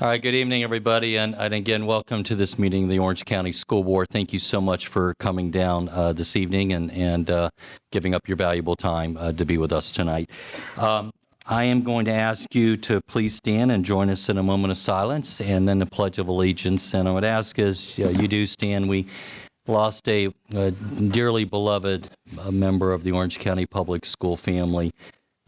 All right, good evening, everybody, and again, welcome to this meeting of the Orange County School Board. Thank you so much for coming down this evening and giving up your valuable time to be with us tonight. I am going to ask you to please stand and join us in a moment of silence and then the Pledge of Allegiance. And I would ask as you do stand, we lost a dearly beloved member of the Orange County Public School family,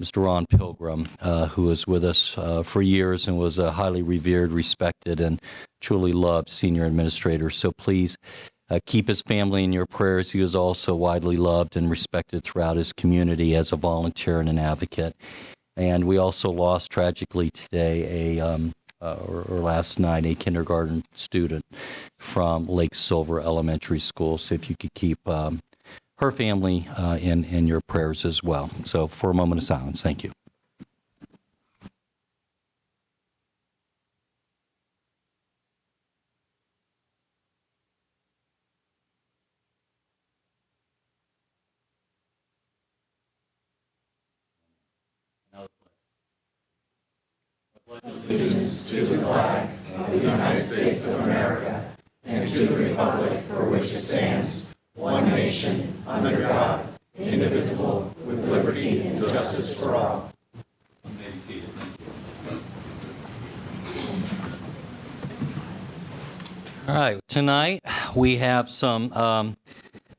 Mr. Ron Pilgrim, who was with us for years and was a highly revered, respected, and truly loved senior administrator. So please keep his family in your prayers. He was also widely loved and respected throughout his community as a volunteer and an advocate. And we also lost tragically today or last night, a kindergarten student from Lake Silver Elementary School. So if you could keep her family in your prayers as well. So for a moment of silence, thank you. Allegiance to the flag of the United States of America and to the republic for which it stands, one nation, under God, indivisible, with liberty and justice for all. All right, tonight we have some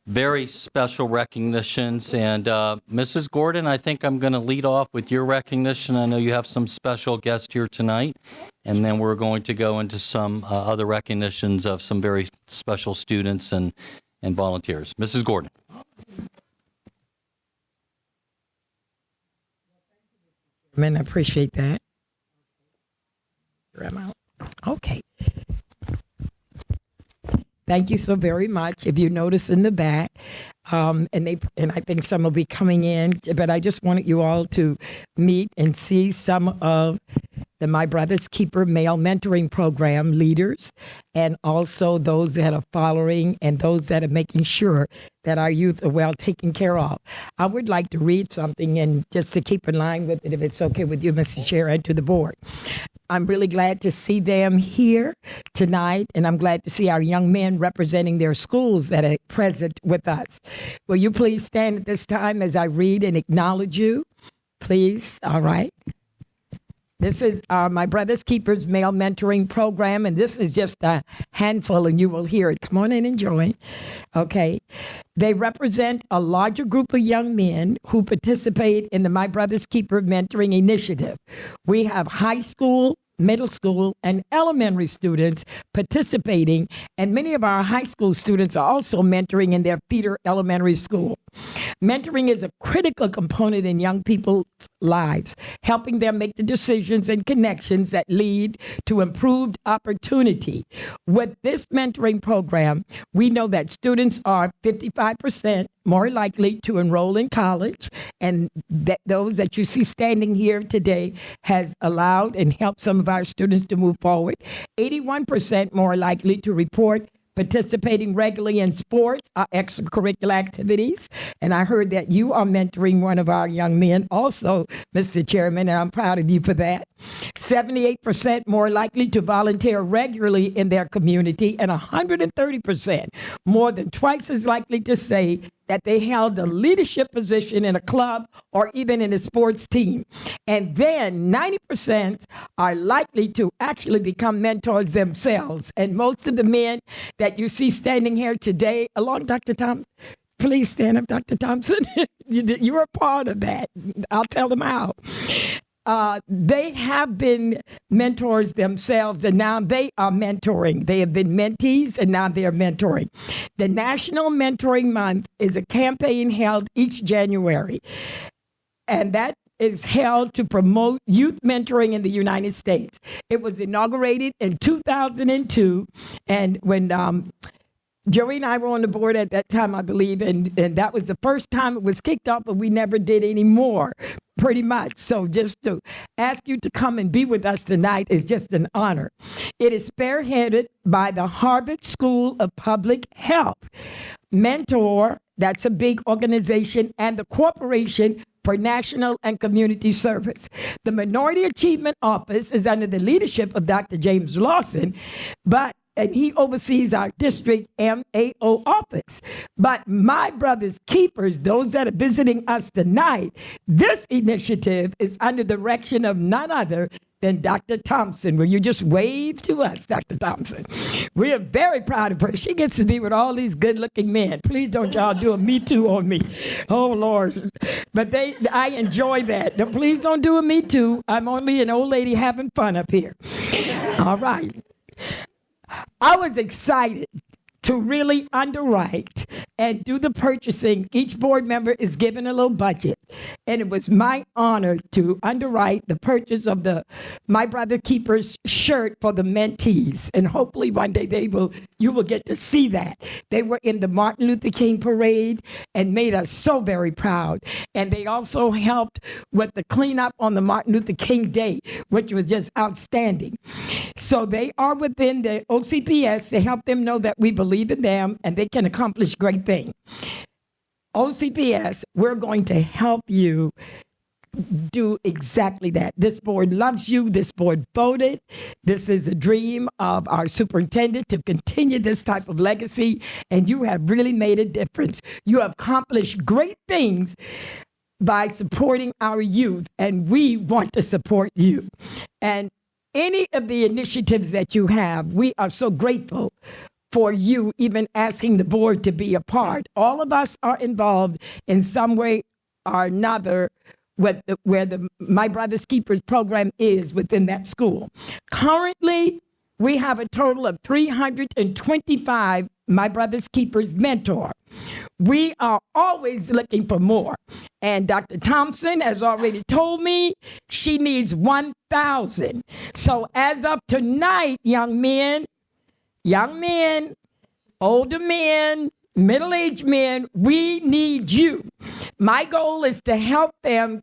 very special recognitions, and Mrs. Gordon, I think I'm going to lead off with your recognition. I know you have some special guests here tonight, and then we're going to go into some other recognitions of some very special students and volunteers. Mrs. Gordon. I appreciate that. Okay. Thank you so very much. If you notice in the back, and I think some will be coming in, but I just wanted you all to meet and see some of the My Brother's Keeper Male Mentoring Program leaders, and also those that are following and those that are making sure that our youth are well taken care of. I would like to read something, and just to keep in line with it, if it's okay with you, Mr. Chair, and to the board. I'm really glad to see them here tonight, and I'm glad to see our young men representing their schools that are present with us. Will you please stand at this time as I read and acknowledge you? Please, all right. This is My Brother's Keepers Male Mentoring Program, and this is just a handful, and you will hear it. Come on in and join. Okay. They represent a larger group of young men who participate in the My Brother's Keeper Mentoring Initiative. We have high school, middle school, and elementary students participating, and many of our high school students are also mentoring in their feeder elementary school. Mentoring is a critical component in young people's lives, helping them make the decisions and connections that lead to improved opportunity. With this mentoring program, we know that students are 55% more likely to enroll in college, and that those that you see standing here today has allowed and helped some of our students to move forward. 81% more likely to report participating regularly in sports or extracurricular activities. And I heard that you are mentoring one of our young men also, Mr. Chairman, and I'm proud of you for that. 78% more likely to volunteer regularly in their community, and 130% more than twice as likely to say that they held a leadership position in a club or even in a sports team. And then 90% are likely to actually become mentors themselves. And most of the men that you see standing here today, along Dr. Thompson, please stand up, Dr. Thompson. You're a part of that. I'll tell them how. They have been mentors themselves, and now they are mentoring. They have been mentees, and now they are mentoring. The National Mentoring Month is a campaign held each January, and that is held to promote youth mentoring in the United States. It was inaugurated in 2002, and when Joey and I were on the board at that time, I believe, and that was the first time it was kicked off, but we never did any more, pretty much. So just to ask you to come and be with us tonight is just an honor. It is spearheaded by the Harvard School of Public Health. Mentor, that's a big organization, and the corporation for national and community service. The Minority Achievement Office is under the leadership of Dr. James Lawson, and he oversees our district MAO office. But My Brother's Keepers, those that are visiting us tonight, this initiative is under the direction of none other than Dr. Thompson. Will you just wave to us, Dr. Thompson? We are very proud of her. She gets to be with all these good-looking men. Please don't y'all do a Me Too on me. Oh, Lord. But I enjoy that. Please don't do a Me Too. I'm only an old lady having fun up here. All right. I was excited to really underwrite and do the purchasing. Each board member is given a little budget. And it was my honor to underwrite the purchase of the My Brother Keeper's shirt for the mentees. And hopefully one day you will get to see that. They were in the Martin Luther King parade and made us so very proud. And they also helped with the cleanup on the Martin Luther King Day, which was just outstanding. So they are within the OCPS to help them know that we believe in them and they can accomplish great things. OCPS, we're going to help you do exactly that. This board loves you. This board voted. This is a dream of our superintendent to continue this type of legacy, and you have really made a difference. You have accomplished great things by supporting our youth, and we want to support you. And any of the initiatives that you have, we are so grateful for you even asking the board to be a part. All of us are involved in some way or another where the My Brother's Keepers program is within that school. Currently, we have a total of 325 My Brother's Keepers mentor. We are always looking for more. And Dr. Thompson has already told me she needs 1,000. So as of tonight, young men, older men, middle-aged men, we need you. My goal is to help them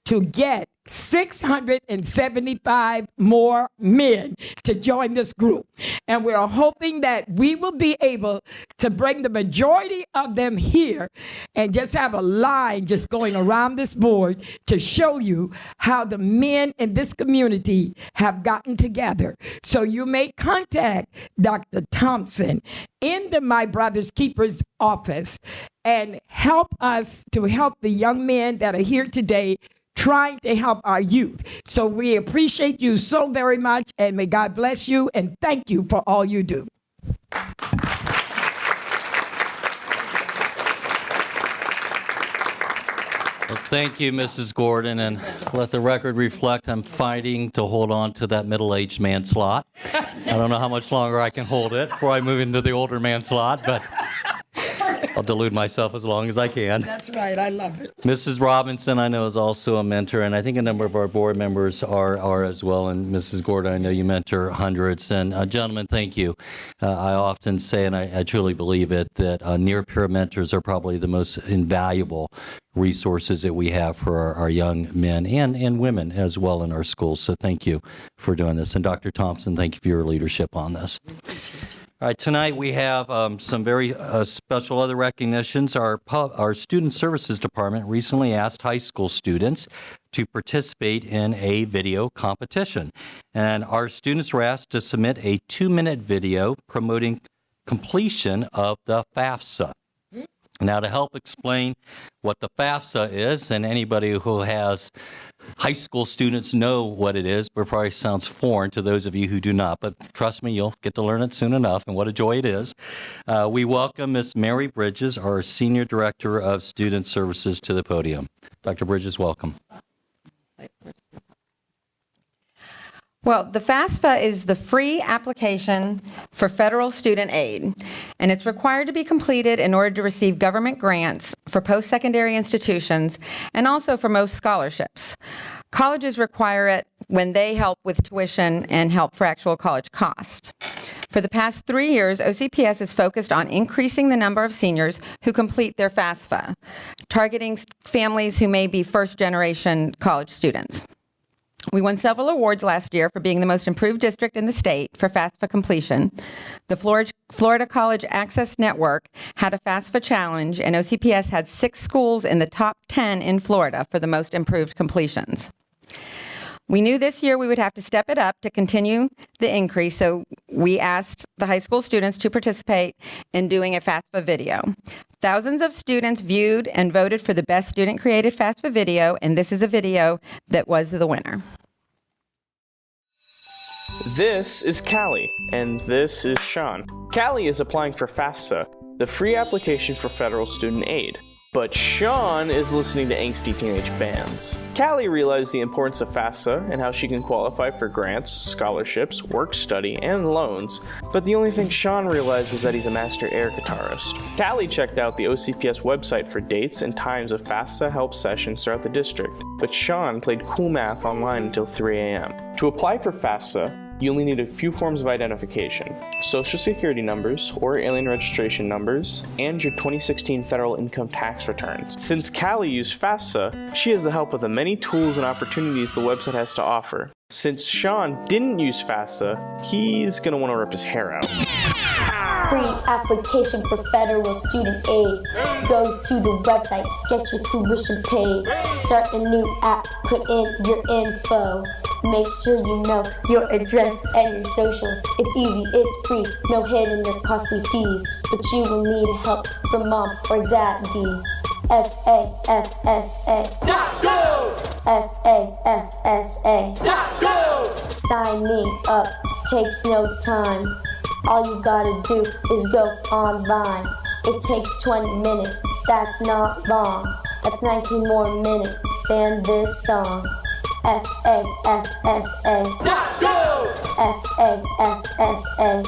to get 675 more men to join this group. And we're hoping that we will be able to bring the majority of them here and just have a line just going around this board to show you how the men in this community have gotten together. So you may contact Dr. Thompson in the My Brother's Keepers office and help us to help the young men that are here today trying to help our youth. So we appreciate you so very much, and may God bless you, and thank you for all you do. Well, thank you, Mrs. Gordon, and let the record reflect I'm fighting to hold on to that middle-aged man slot. I don't know how much longer I can hold it before I move into the older man slot, but I'll delude myself as long as I can. That's right. I love it. Mrs. Robinson, I know, is also a mentor, and I think a number of our board members are as well. And Mrs. Gordon, I know you mentor hundreds. And gentlemen, thank you. I often say, and I truly believe it, that near-peer mentors are probably the most invaluable resources that we have for our young men and women as well in our schools. So thank you for doing this. And Dr. Thompson, thank you for your leadership on this. All right, tonight we have some very special other recognitions. Our Student Services Department recently asked high school students to participate in a video competition. And our students were asked to submit a 2-minute video promoting completion of the FAFSA. Now, to help explain what the FAFSA is, and anybody who has high school students know what it is, but it probably sounds foreign to those of you who do not. But trust me, you'll get to learn it soon enough, and what a joy it is. We welcome Ms. Mary Bridges, our Senior Director of Student Services, to the podium. Dr. Bridges, welcome. Well, the FAFSA is the free application for federal student aid, and it's required to be completed in order to receive government grants for post-secondary institutions and also for most scholarships. Colleges require it when they help with tuition and help for actual college cost. For the past 3 years, OCPS is focused on increasing the number of seniors who complete their FAFSA, targeting families who may be first-generation college students. We won several awards last year for being the most improved district in the state for FAFSA completion. The Florida College Access Network had a FAFSA challenge, and OCPS had 6 schools in the top 10 in Florida for the most improved completions. We knew this year we would have to step it up to continue the increase, so we asked the high school students to participate in doing a FAFSA video. Thousands of students viewed and voted for the best student-created FAFSA video, and this is a video that was the winner. This is Callie, and this is Sean. Callie is applying for FAFSA, the free application for federal student aid. But Sean is listening to angsty teenage bands. Callie realized the importance of FAFSA and how she can qualify for grants, scholarships, work study, and loans, but the only thing Sean realized was that he's a master air guitarist. Callie checked out the OCPS website for dates and times of FAFSA help sessions throughout the district, but Sean played cool math online until 3 a.m. To apply for FAFSA, you only need a few forms of identification: social security numbers or alien registration numbers, and your 2016 federal income tax returns. Since Callie used FAFSA, she has the help of the many tools and opportunities the website has to offer. Since Sean didn't use FAFSA, he's gonna wanna rip his hair out. Free application for federal student aid. Go to the website, get your tuition paid. Start a new app, put in your info. Make sure you know your address and your social. It's easy, it's free, no hidden or costly fees. But you will need help from mom or daddy. FAFSA. FAFSA. Signing up takes no time. All you gotta do is go online. It takes 20 minutes, that's not long. That's 19 more minutes than this song. FAFSA. FAFSA.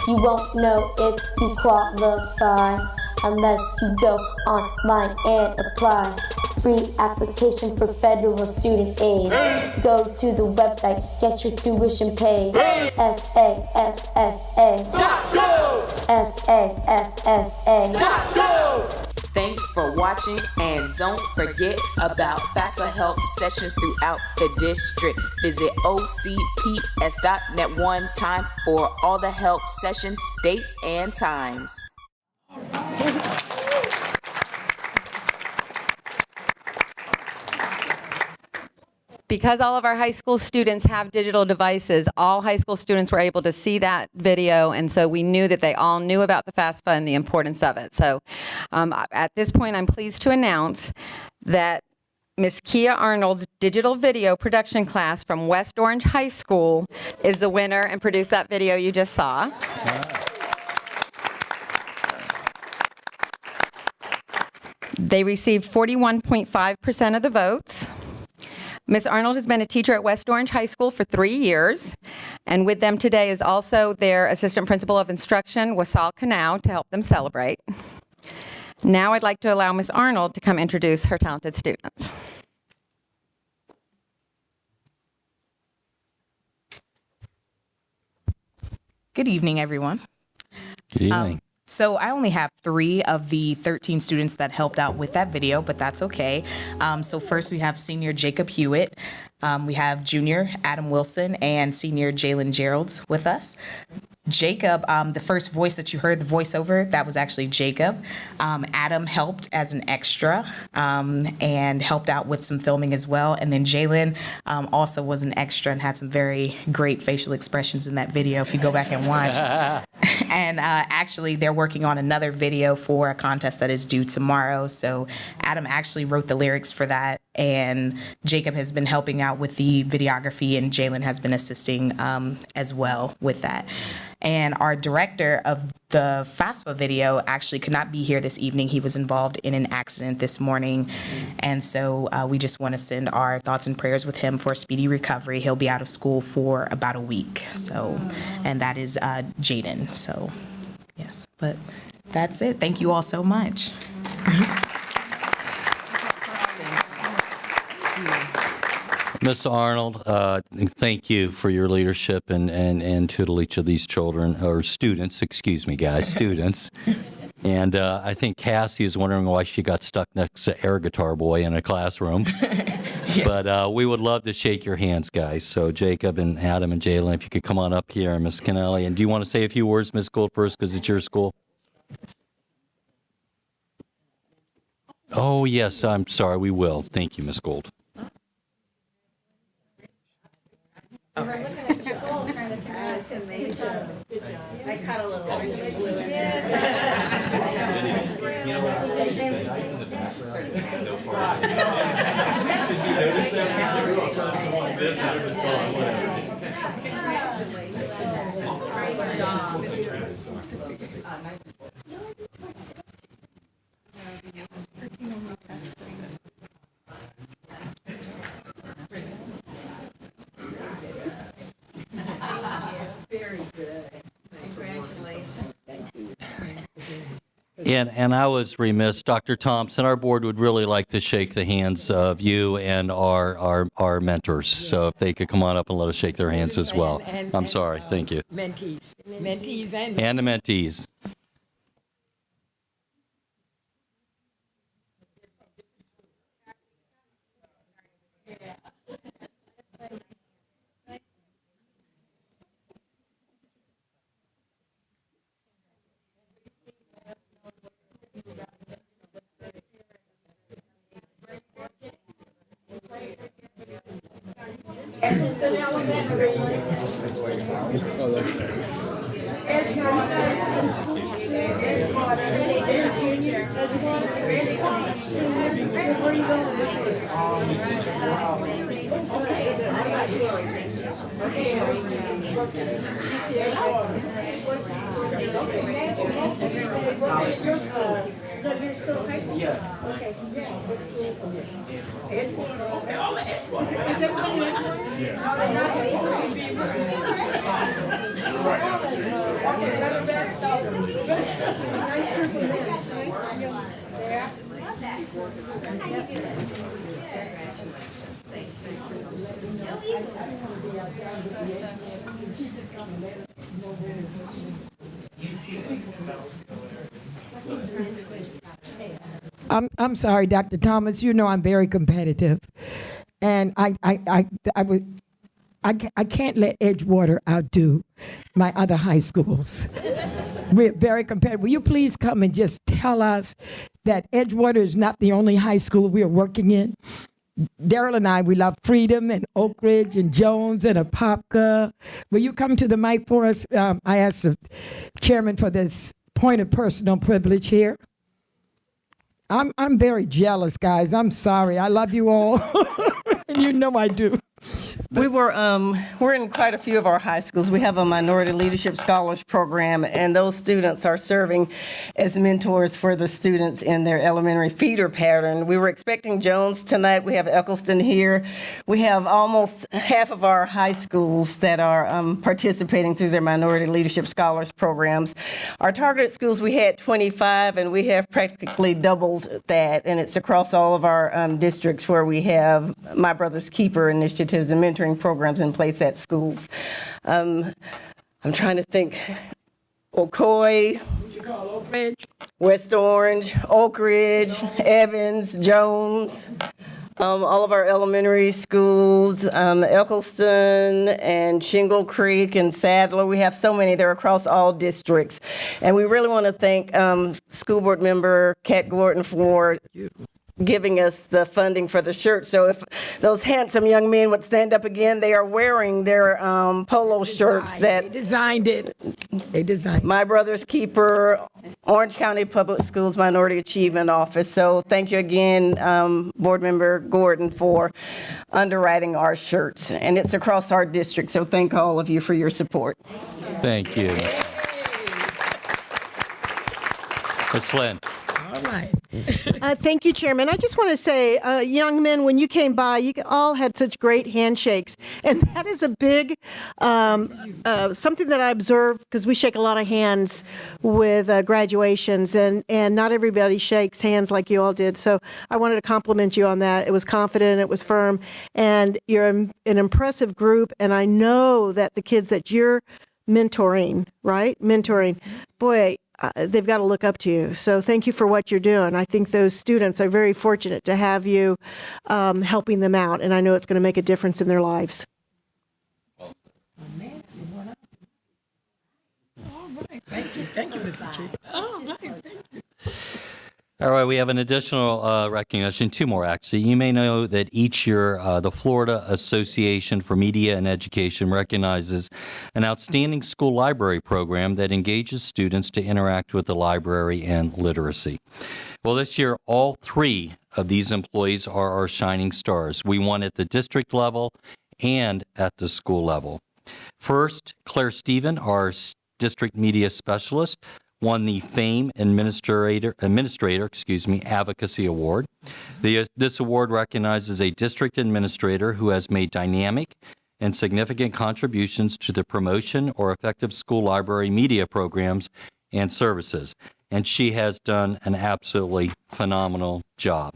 You won't know if you qualify unless you go online and apply. Free application for federal student aid. Go to the website, get your tuition paid. FAFSA. FAFSA. Thanks for watching, and don't forget about FAFSA help sessions throughout the district. Visit OCPS.net one time for all the help session dates and times. Because all of our high school students have digital devices, all high school students were able to see that video, and so we knew that they all knew about the FAFSA and the importance of it. So at this point, I'm pleased to announce that Ms. Kia Arnold's digital video production class from West Orange High School is the winner and produced that video you just saw. They received 41.5% of the votes. Ms. Arnold has been a teacher at West Orange High School for 3 years, and with them today is also their Assistant Principal of Instruction, Wasal Kanau, to help them celebrate. Now I'd like to allow Ms. Arnold to come introduce her talented students. Good evening, everyone. Good evening. So I only have 3 of the 13 students that helped out with that video, but that's okay. So first we have senior Jacob Hewitt, we have junior Adam Wilson, and senior Jalen Geralds with us. Jacob, the first voice that you heard, the voiceover, that was actually Jacob. Adam helped as an extra and helped out with some filming as well. And then Jalen also was an extra and had some very great facial expressions in that video if you go back and watch. And actually, they're working on another video for a contest that is due tomorrow. So Adam actually wrote the lyrics for that, and Jacob has been helping out with the videography, and Jalen has been assisting as well with that. And our director of the FAFSA video actually could not be here this evening. He was involved in an accident this morning. And so we just want to send our thoughts and prayers with him for a speedy recovery. He'll be out of school for about a week. So, and that is Jaden. So, yes, but that's it. Thank you all so much. Ms. Arnold, thank you for your leadership and tutelage of these children, or students, excuse me, guys, students. And I think Cassie is wondering why she got stuck next to air guitar boy in a classroom. But we would love to shake your hands, guys. So Jacob and Adam and Jalen, if you could come on up here, and Miss Kennelly. And do you want to say a few words, Miss Gould, first, because it's your school? Oh, yes, I'm sorry, we will. Thank you, Miss Gould. And I was remiss, Dr. Thompson, our board would really like to shake the hands of you and our mentors. So if they could come on up and let us shake their hands as well. I'm sorry, thank you. Mentees And the mentees. I'm sorry, Dr. Thomas. You know I'm very competitive, and I can't let Edgewater outdo my other high schools. We're very competitive. Will you please come and just tell us that Edgewater is not the only high school we are working in? Daryl and I, we love Freedom and Oak Ridge and Jones and Apopka. Will you come to the mic for us? I asked the chairman for this point of personal privilege here. I'm very jealous, guys. I'm sorry. I love you all. And you know I do. We're in quite a few of our high schools. We have a Minority Leadership Scholars Program, and those students are serving as mentors for the students in their elementary feeder pattern. We were expecting Jones tonight. We have Eccleston here. We have almost half of our high schools that are participating through their Minority Leadership Scholars programs. Our targeted schools, we had 25, and we have practically doubled that, and it's across all of our districts where we have My Brother's Keeper initiatives and mentoring programs in place at schools. I'm trying to think. Ocoee, West Orange, Oak Ridge, Evans, Jones, all of our elementary schools, Eccleston and Shingle Creek and Sadler. We have so many. They're across all districts. And we really want to thank school board member Kat Gordon for giving us the funding for the shirt. So if those handsome young men would stand up again, they are wearing their polo shirts that They designed it. My Brother's Keeper, Orange County Public Schools Minority Achievement Office. So thank you again, Board Member Gordon, for underwriting our shirts. And it's across our district, so thank all of you for your support. Thank you. Ms. Flynn. All right. Thank you, Chairman. I just want to say, young men, when you came by, you all had such great handshakes. And that is a big, something that I observed, because we shake a lot of hands with graduations, and not everybody shakes hands like you all did. So I wanted to compliment you on that. It was confident, it was firm, and you're an impressive group. And I know that the kids that you're mentoring, right? Mentoring, boy, they've got to look up to you. So thank you for what you're doing. I think those students are very fortunate to have you helping them out, and I know it's going to make a difference in their lives. Thank you, Mr. Chief. All right, thank you. All right, we have an additional recognition, two more actually. You may know that each year the Florida Association for Media and Education recognizes an outstanding school library program that engages students to interact with the library and literacy. Well, this year, all three of these employees are our shining stars. We won at the district level and at the school level. First, Claire Stephen, our district media specialist, won the FAME Administrator Advocacy Award. This award recognizes a district administrator who has made dynamic and significant contributions to the promotion or effective school library media programs and services, and she has done an absolutely phenomenal job.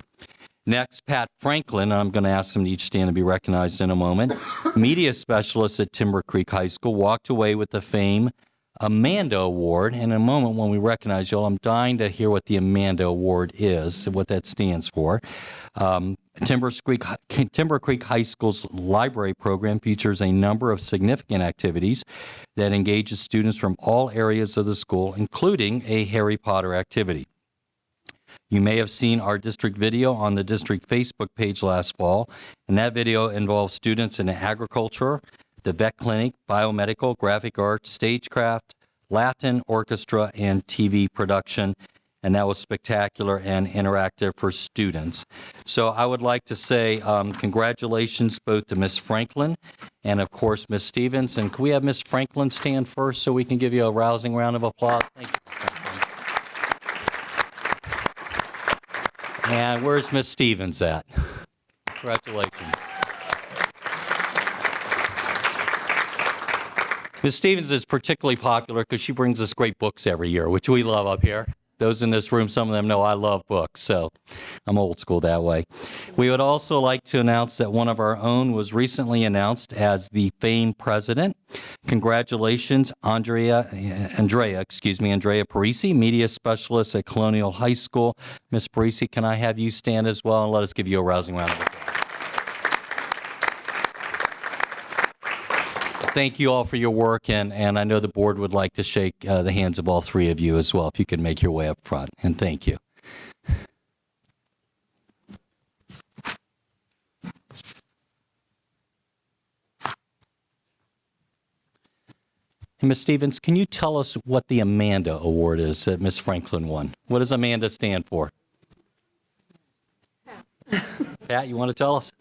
Next, Pat Franklin, I'm going to ask them to each stand to be recognized in a moment. Media specialist at Timber Creek High School, walked away with the FAME Amanda Award. In a moment when we recognize y'all, I'm dying to hear what the Amanda Award is, what that stands for. Timber Creek High School's library program features a number of significant activities that engages students from all areas of the school, including a Harry Potter activity. You may have seen our district video on the district Facebook page last fall, and that video involves students in agriculture, the vet clinic, biomedical, graphic arts, stagecraft, Latin, orchestra, and TV production. And that was spectacular and interactive for students. So I would like to say congratulations both to Ms. Franklin and, of course, Ms. Stevens. And can we have Ms. Franklin stand first so we can give you a rousing round of applause? Thank you, Franklin. And where's Ms. Stevens at? Congratulations. Ms. Stevens is particularly popular because she brings us great books every year, which we love up here. Those in this room, some of them know I love books, so I'm old school that way. We would also like to announce that one of our own was recently announced as the FAME president. Congratulations, Andrea Parisi, media specialist at Colonial High School. Ms. Parisi, can I have you stand as well, and let us give you a rousing round of applause. Thank you all for your work, and I know the board would like to shake the hands of all three of you as well, if you could make your way up front, and thank you. And Ms. Stevens, can you tell us what the Amanda Award is that Ms. Franklin won? What does Amanda stand for? Pat, you want to tell us?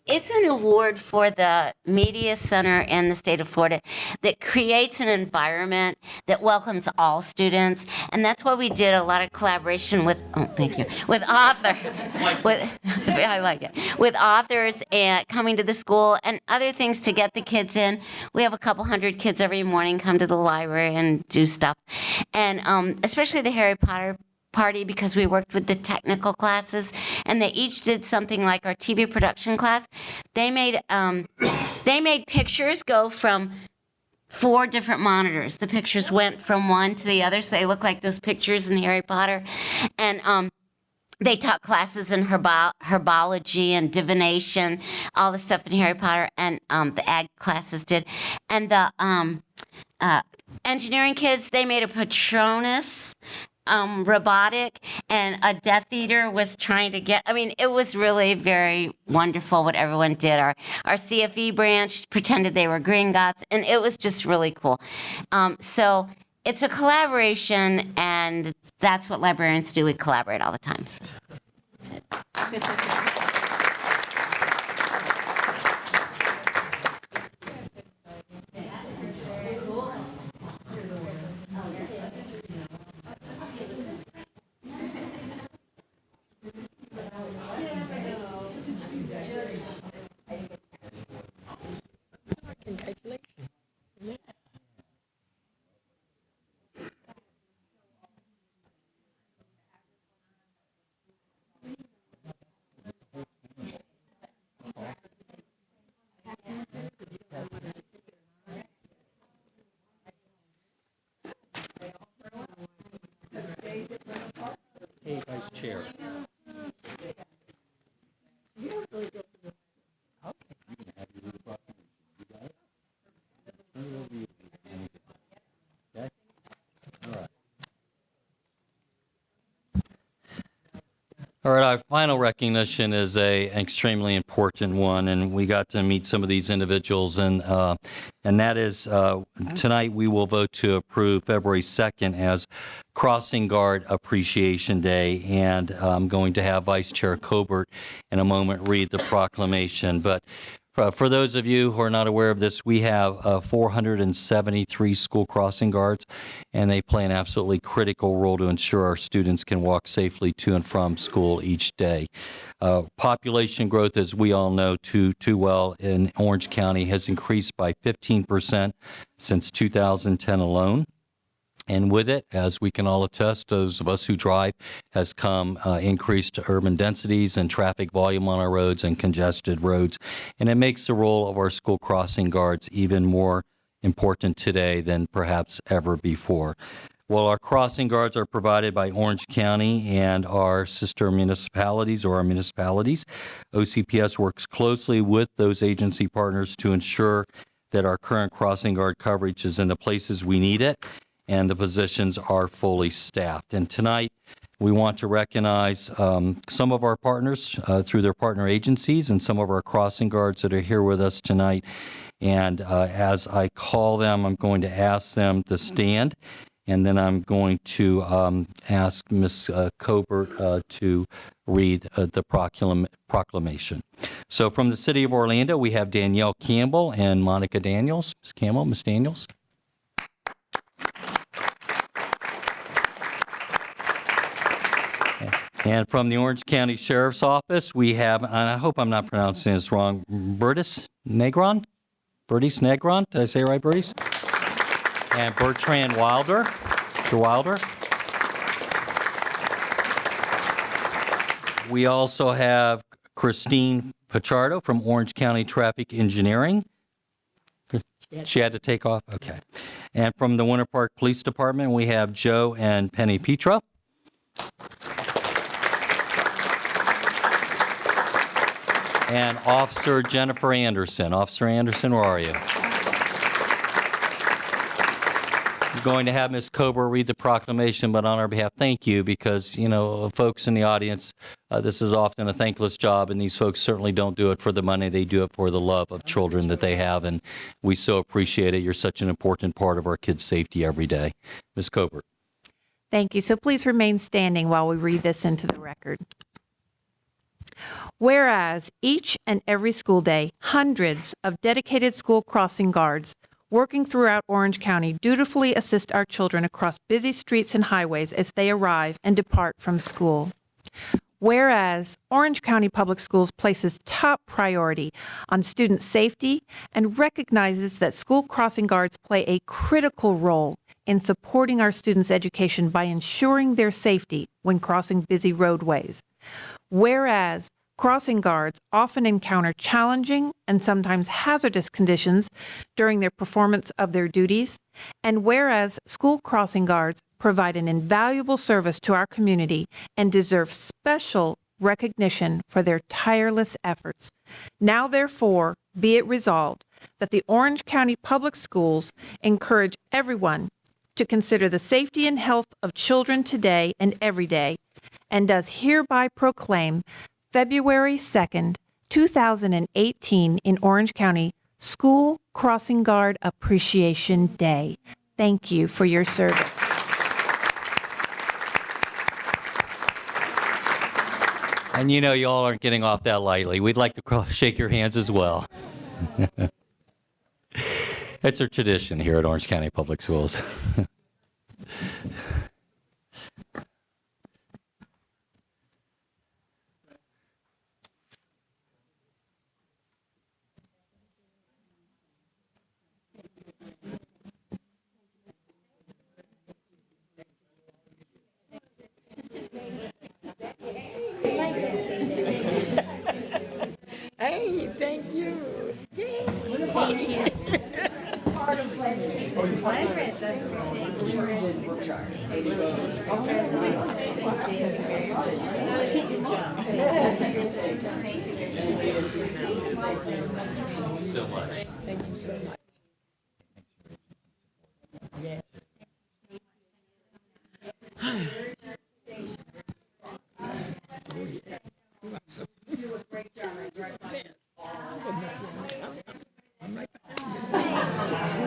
It's an award for the Media Center in the state of Florida that creates an environment that welcomes all students. And that's why we did a lot of collaboration with, with authors. I like it. With authors and coming to the school and other things to get the kids in. We have a couple hundred kids every morning come to the library and do stuff. And especially the Harry Potter party, because we worked with the technical classes, and they each did something like our TV production class. They made pictures go from 4 different monitors. The pictures went from one to the other, so they look like those pictures in Harry Potter. And they taught classes in herbology and divination, all the stuff in Harry Potter, and the ag classes did. And the engineering kids, they made a Patronus robotic, and a Death Eater was trying to get, it was really very wonderful what everyone did. Our CFE branch pretended they were Gringotts, and it was just really cool. So it's a collaboration, and that's what librarians do. We collaborate all the time. So that's it. Congratulations. Yeah. Vice Chair. All right, our final recognition is an extremely important one, and we got to meet some of these individuals, and that is tonight we will vote to approve February 2nd as Crossing Guard Appreciation Day, and I'm going to have Vice Chair Colbert in a moment read the proclamation. But for those of you who are not aware of this, we have 473 school crossing guards, and they play an absolutely critical role to ensure our students can walk safely to and from school each day. Population growth, as we all know too well in Orange County, has increased by 15% since 2010 alone. And with it, as we can all attest, those of us who drive, has come increased urban densities and traffic volume on our roads and congested roads. And it makes the role of our school crossing guards even more important today than perhaps ever before. Well, our crossing guards are provided by Orange County and our sister municipalities or our municipalities. OCPS works closely with those agency partners to ensure that our current crossing guard coverage is in the places we need it, and the positions are fully staffed. And tonight, we want to recognize some of our partners through their partner agencies and some of our crossing guards that are here with us tonight. And as I call them, I'm going to ask them to stand, and then I'm going to ask Ms. Colbert to read the proclamation. So from the city of Orlando, we have Danielle Campbell and Monica Daniels. Ms. Campbell, Ms. Daniels. And from the Orange County Sheriff's Office, we have, and I hope I'm not pronouncing this wrong, Bertis Negron? Bertis Negron? Did I say it right, Bertis? And Bertrand Wilder. Mr. Wilder. We also have Christine Pichardo from Orange County Traffic Engineering. She had to take off? Okay. And from the Winter Park Police Department, we have Joe and Penny Petra. And Officer Jennifer Anderson. Officer Anderson, where are you? I'm going to have Ms. Colbert read the proclamation, but on our behalf, thank you, because, you know, folks in the audience, this is often a thankless job, and these folks certainly don't do it for the money. They do it for the love of children that they have, and we so appreciate it. You're such an important part of our kids' safety every day. Ms. Colbert. Thank you. So please remain standing while we read this into the record. Whereas each and every school day, hundreds of dedicated school crossing guards working throughout Orange County dutifully assist our children across busy streets and highways as they arrive and depart from school. Whereas Orange County Public Schools places top priority on student safety and recognizes that school crossing guards play a critical role in supporting our students' education by ensuring their safety when crossing busy roadways. Whereas crossing guards often encounter challenging and sometimes hazardous conditions during their performance of their duties, and whereas school crossing guards provide an invaluable service to our community and deserve special recognition for their tireless efforts. Now, therefore, be it resolved that the Orange County Public Schools encourage everyone to consider the safety and health of children today and every day, and does hereby proclaim February 2nd, 2018 in Orange County School Crossing Guard Appreciation Day. Thank you for your service. And you know you all aren't getting off that lightly. We'd like to shake your hands as well. It's a tradition here at Orange County Public Schools. Hey, thank you. Yay. So much. Thank you so much. Yes.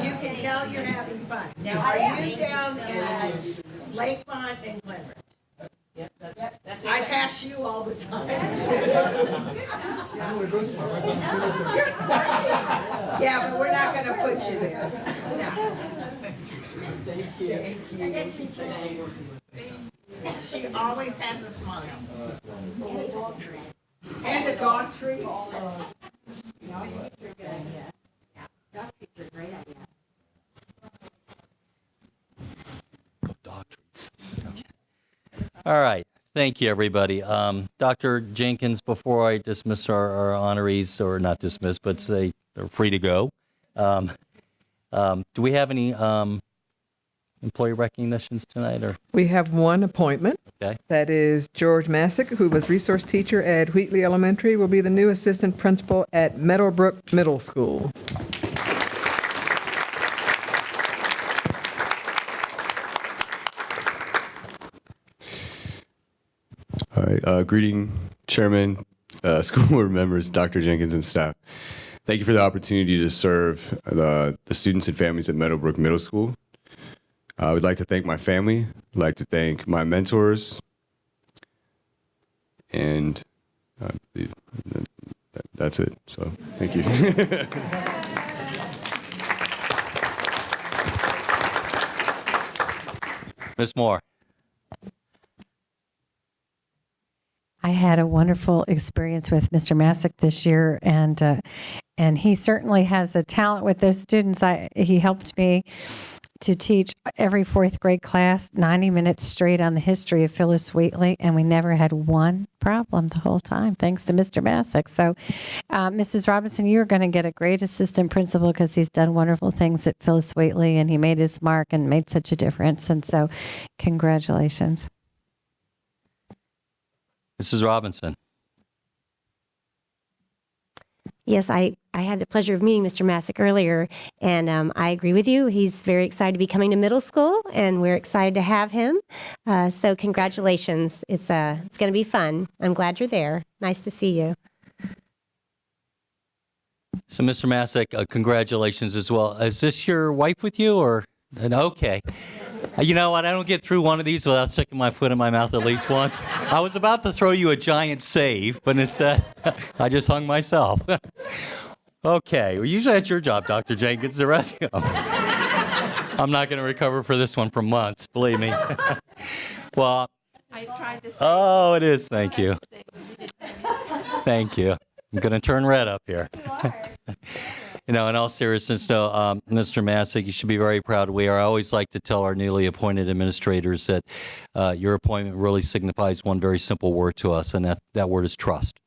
You can tell you're having fun. Now, are you down at Lakefront and Glenridge? I pass you all the time. Yeah, but we're not gonna put you there. No. Thank you. She always has a smile. And a dog treat. Dog treats. Okay. All right. Thank you, everybody. Dr. Jenkins, before I dismiss our honorees, or not dismiss, but say they're free to go, do we have any employee recognitions tonight? Or We have one appointment. Okay. That is George Masick, who was resource teacher at Wheatley Elementary, will be the new assistant principal at Meadowbrook Middle School. All right. Greeting, Chairman, school board members, Dr. Jenkins, and staff. Thank you for the opportunity to serve the students and families at Meadowbrook Middle School. I would like to thank my family. I'd like to thank my mentors. And that's it. So thank you. Ms. Moore. I had a wonderful experience with Mr. Masick this year, and he certainly has a talent with those students. He helped me to teach every fourth grade class 90 minutes straight on the history of Phyllis Wheatley, and we never had one problem the whole time, thanks to Mr. Masick. So, Mrs. Robinson, you're going to get a great assistant principal because he's done wonderful things at Phyllis Wheatley, and he made his mark and made such a difference. And so, congratulations. Mrs. Robinson. Yes, I had the pleasure of meeting Mr. Masick earlier, and I agree with you. He's very excited to be coming to middle school, and we're excited to have him. So congratulations. It's going to be fun. I'm glad you're there. Nice to see you. So, Mr. Masick, congratulations as well. Is this your wife with you, or? Okay. You know what? I don't get through one of these without sticking my foot in my mouth at least once. I was about to throw you a giant save, but instead, I just hung myself. Okay. Well, usually that's your job, Dr. Jenkins. The rest of them. I'm not going to recover for this one for months, believe me. Well, I tried to. Oh, it is. Thank you. Thank you. I'm going to turn red up here. You know, in all seriousness, no, Mr. Masick, you should be very proud. I always like to tell our newly appointed administrators that your appointment really signifies one very simple word to us, and that word is trust.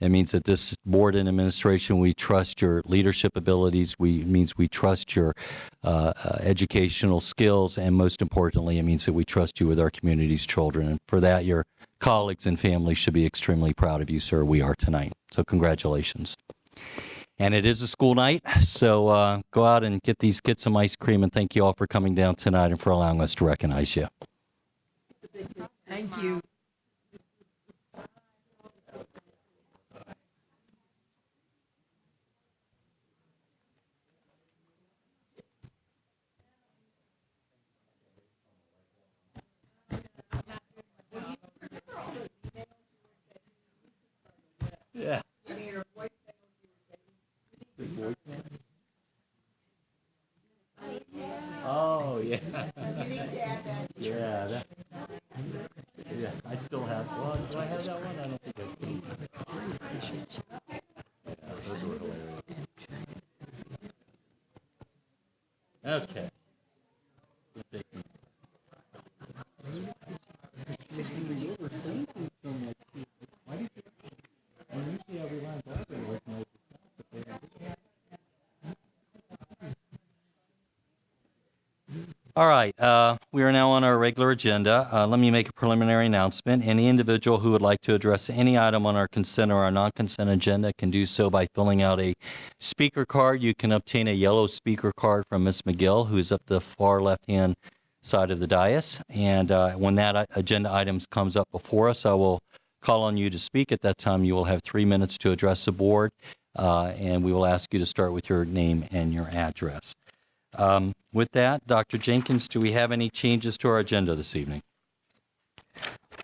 It means that this board and administration, we trust your leadership abilities. It means we trust your educational skills, and most importantly, it means that we trust you with our community's children. And for that, your colleagues and families should be extremely proud of you, sir. We are tonight. So congratulations. And it is a school night, so go out and get some ice cream, and thank you all for coming down tonight and for allowing us to recognize you. Thank you. Yeah. Oh, yeah. Yeah. Yeah, I still have. Well, do I have that one? I don't think I do. Yeah, those were hilarious. Okay. All right, we are now on our regular agenda. Let me make a preliminary announcement. Any individual who would like to address any item on our consent or our non-consent agenda can do so by filling out a speaker card. You can obtain a yellow speaker card from Ms. McGill, who is up the far left-hand side of the dais. And when that agenda item comes up before us, I will call on you to speak. At that time, you will have 3 minutes to address the board, and we will ask you to start with your name and your address. With that, Dr. Jenkins, do we have any changes to our agenda this evening?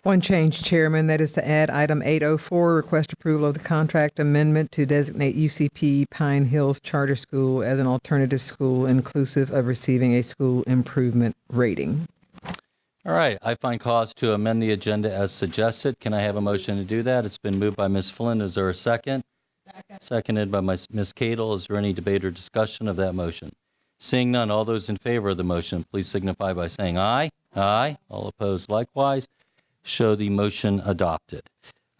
One change, Chairman, that is to add item 804, request approval of the contract amendment to designate UCP Pine Hills Charter School as an alternative school inclusive of receiving a school improvement rating. All right, I find cause to amend the agenda as suggested. Can I have a motion to do that? It's been moved by Ms. Flynn. Is there a second? Seconded by Ms. Cadle. Is there any debate or discussion of that motion? Seeing none, all those in favor of the motion, please signify by saying aye. Aye. All opposed likewise. Show the motion adopted.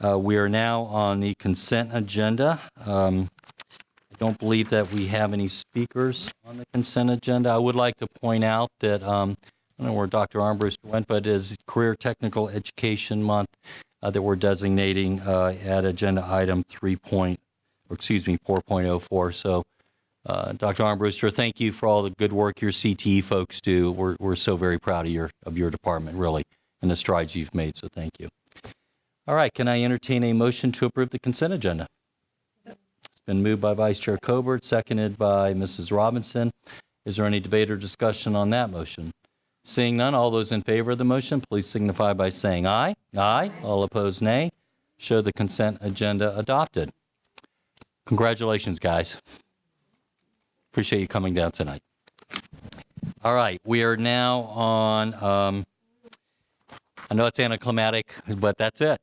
We are now on the consent agenda. I don't believe that we have any speakers on the consent agenda. I would like to point out that, I don't know where Dr. Armbruster went, but it is Career Technical Education Month that we're designating at agenda item 4.04. So, Dr. Armbruster, thank you for all the good work your CTE folks do. We're so very proud of your department, really, and the strides you've made, so thank you. All right, can I entertain a motion to approve the consent agenda? It's been moved by Vice Chair Cobert, seconded by Mrs. Robinson. Is there any debate or discussion on that motion? Seeing none, all those in favor of the motion, please signify by saying aye. Aye. All opposed, nay. Show the consent agenda adopted. Congratulations, guys. Appreciate you coming down tonight. All right, we are now on, I know it's anticlimactic, but that's it.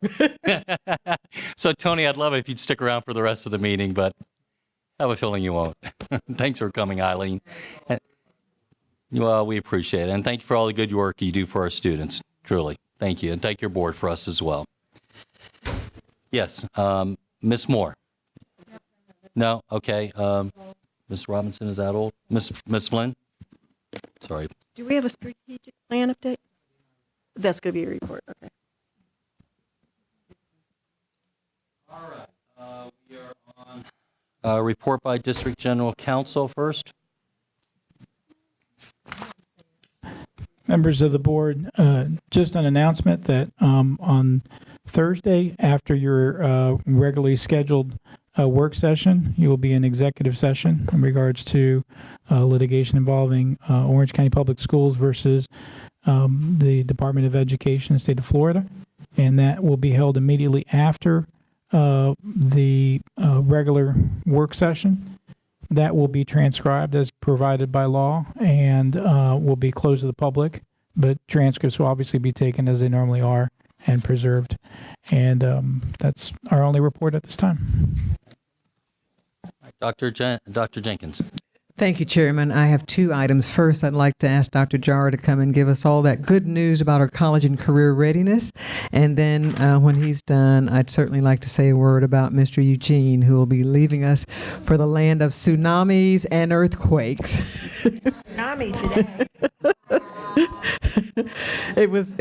So, Tony, I'd love it if you'd stick around for the rest of the meeting, but I have a feeling you won't. Thanks for coming, Eileen. Well, we appreciate it, and thank you for all the good work you do for our students, truly. Thank you, and thank your board for us as well. Yes, Ms. Moore. No? Okay. Ms. Robinson, is that old? Ms. Flynn? Sorry. Do we have a strategic plan update? That's going to be a report, okay. All right. We are on report by District General Counsel first. Members of the board, just an announcement that on Thursday, after your regularly scheduled work session, you will be in executive session in regards to litigation involving Orange County Public Schools versus the Department of Education in the state of Florida. And that will be held immediately after the regular work session. That will be transcribed as provided by law and will be closed to the public, but transcripts will obviously be taken as they normally are and preserved. And that's our only report at this time. Dr. Jenkins. Thank you, Chairman. I have two items. First, I'd like to ask Dr. Jar to come and give us all that good news about our college and career readiness. And then when he's done, I'd certainly like to say a word about Mr. Eugene, who will be leaving us for the land of tsunamis and earthquakes. Tsunami today. It was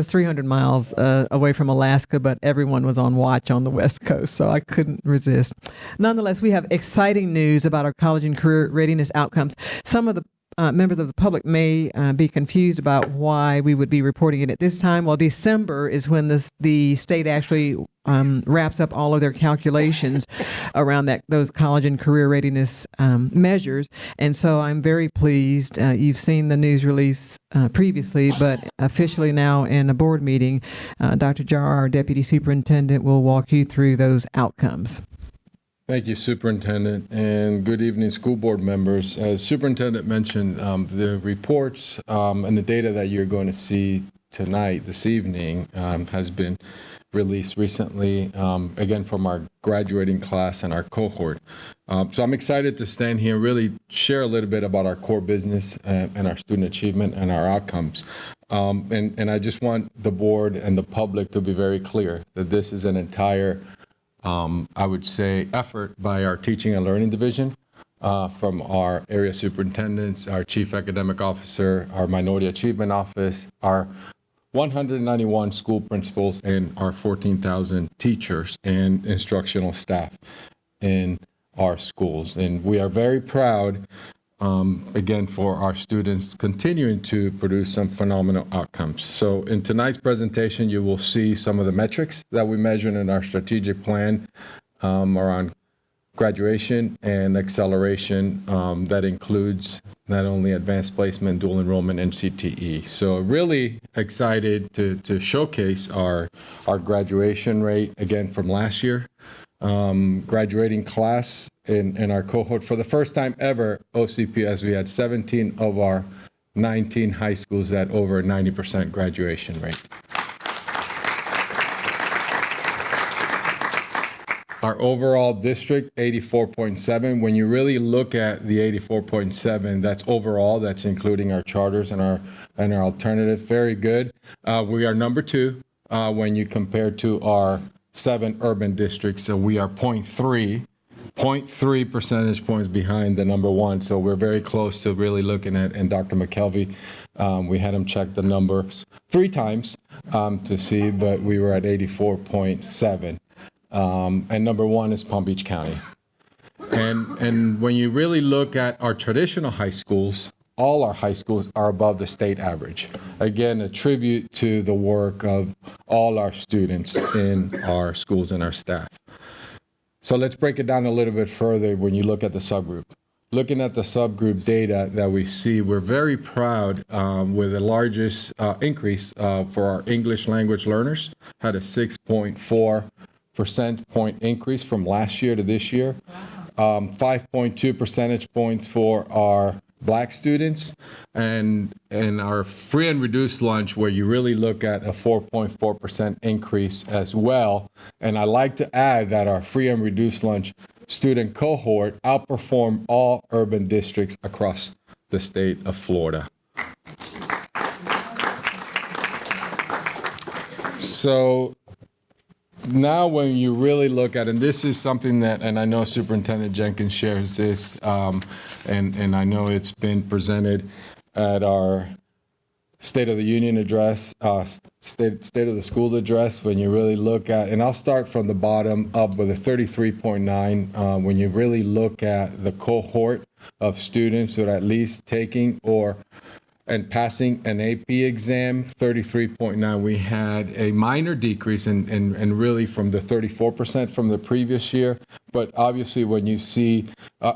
300 miles away from Alaska, but everyone was on watch on the West Coast, so I couldn't resist. Nonetheless, we have exciting news about our college and career readiness outcomes. Some of the members of the public may be confused about why we would be reporting it at this time. Well, December is when the state actually wraps up all of their calculations around those college and career readiness measures. And so I'm very pleased. You've seen the news release previously, but officially now in a board meeting, Dr. Jar, our deputy superintendent, will walk you through those outcomes. Thank you, Superintendent, and good evening, school board members. As Superintendent mentioned, the reports and the data that you're going to see tonight, this evening, has been released recently, again, from our graduating class and our cohort. So I'm excited to stand here and really share a little bit about our core business and our student achievement and our outcomes. And I just want the board and the public to be very clear that this is an entire I would say, effort by our teaching and learning division. from our area superintendents, our chief academic officer, our minority achievement office, our 191 school principals, and our 14,000 teachers and instructional staff in our schools. And we are very proud, again, for our students continuing to produce some phenomenal outcomes. So in tonight's presentation, you will see some of the metrics that we measured in our strategic plan around graduation and acceleration. That includes not only advanced placement, dual enrollment, and CTE. So really excited to showcase our graduation rate again from last year. Graduating class in our cohort for the first time ever, OCPS, we had 17 of our 19 high schools at over 90% graduation rate. Our overall district, 84.7. When you really look at the 84.7, that's overall, that's including our charters and our alternative. Very good. We are number 2 when you compare to our 7 urban districts. So we are 0.3 percentage points behind the number 1. So we're very close to really looking at, and Dr. McKelvey, we had him check the numbers 3 times to see, but we were at 84.7. And number 1 is Palm Beach County. And when you really look at our traditional high schools, all our high schools are above the state average. Again, a tribute to the work of all our students in our schools and our staff. So let's break it down a little bit further when you look at the subgroup. Looking at the subgroup data that we see, we're very proud with the largest increase for our English language learners, had a 6.4 percentage point increase from last year to this year. 5.2 percentage points for our Black students, and our free and reduced lunch, where you really look at a 4.4% increase as well. And I like to add that our free and reduced lunch student cohort outperformed all urban districts across the state of Florida. So now when you really look at, and this is something that, and I know Superintendent Jenkins shares this, and I know it's been presented at our State of the Union address, State of the School address, when you really look at, and I'll start from the bottom up with a 33.9, when you really look at the cohort of students that are at least taking and passing an AP exam, 33.9. We had a minor decrease and really from the 34% from the previous year. But obviously when you see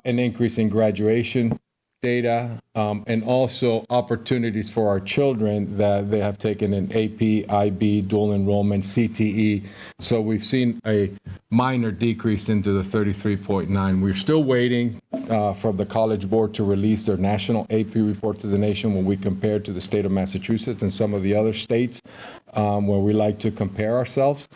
an increase in graduation data and also opportunities for our children that they have taken an AP, IB, dual enrollment, CTE. So we've seen a minor decrease into the 33.9. We're still waiting for the College Board to release their national AP report to the nation when we compare to the state of Massachusetts and some of the other states where we like to compare ourselves.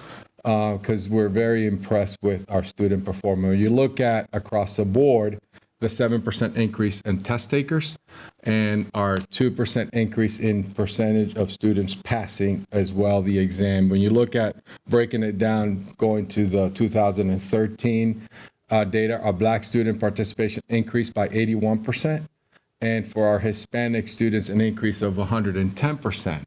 Because we're very impressed with our student performance. When you look at across the board, the 7% increase in test takers and our 2% increase in percentage of students passing as well the exam. When you look at breaking it down, going to the 2013 data, our Black student participation increased by 81%, and for our Hispanic students, an increase of 110%.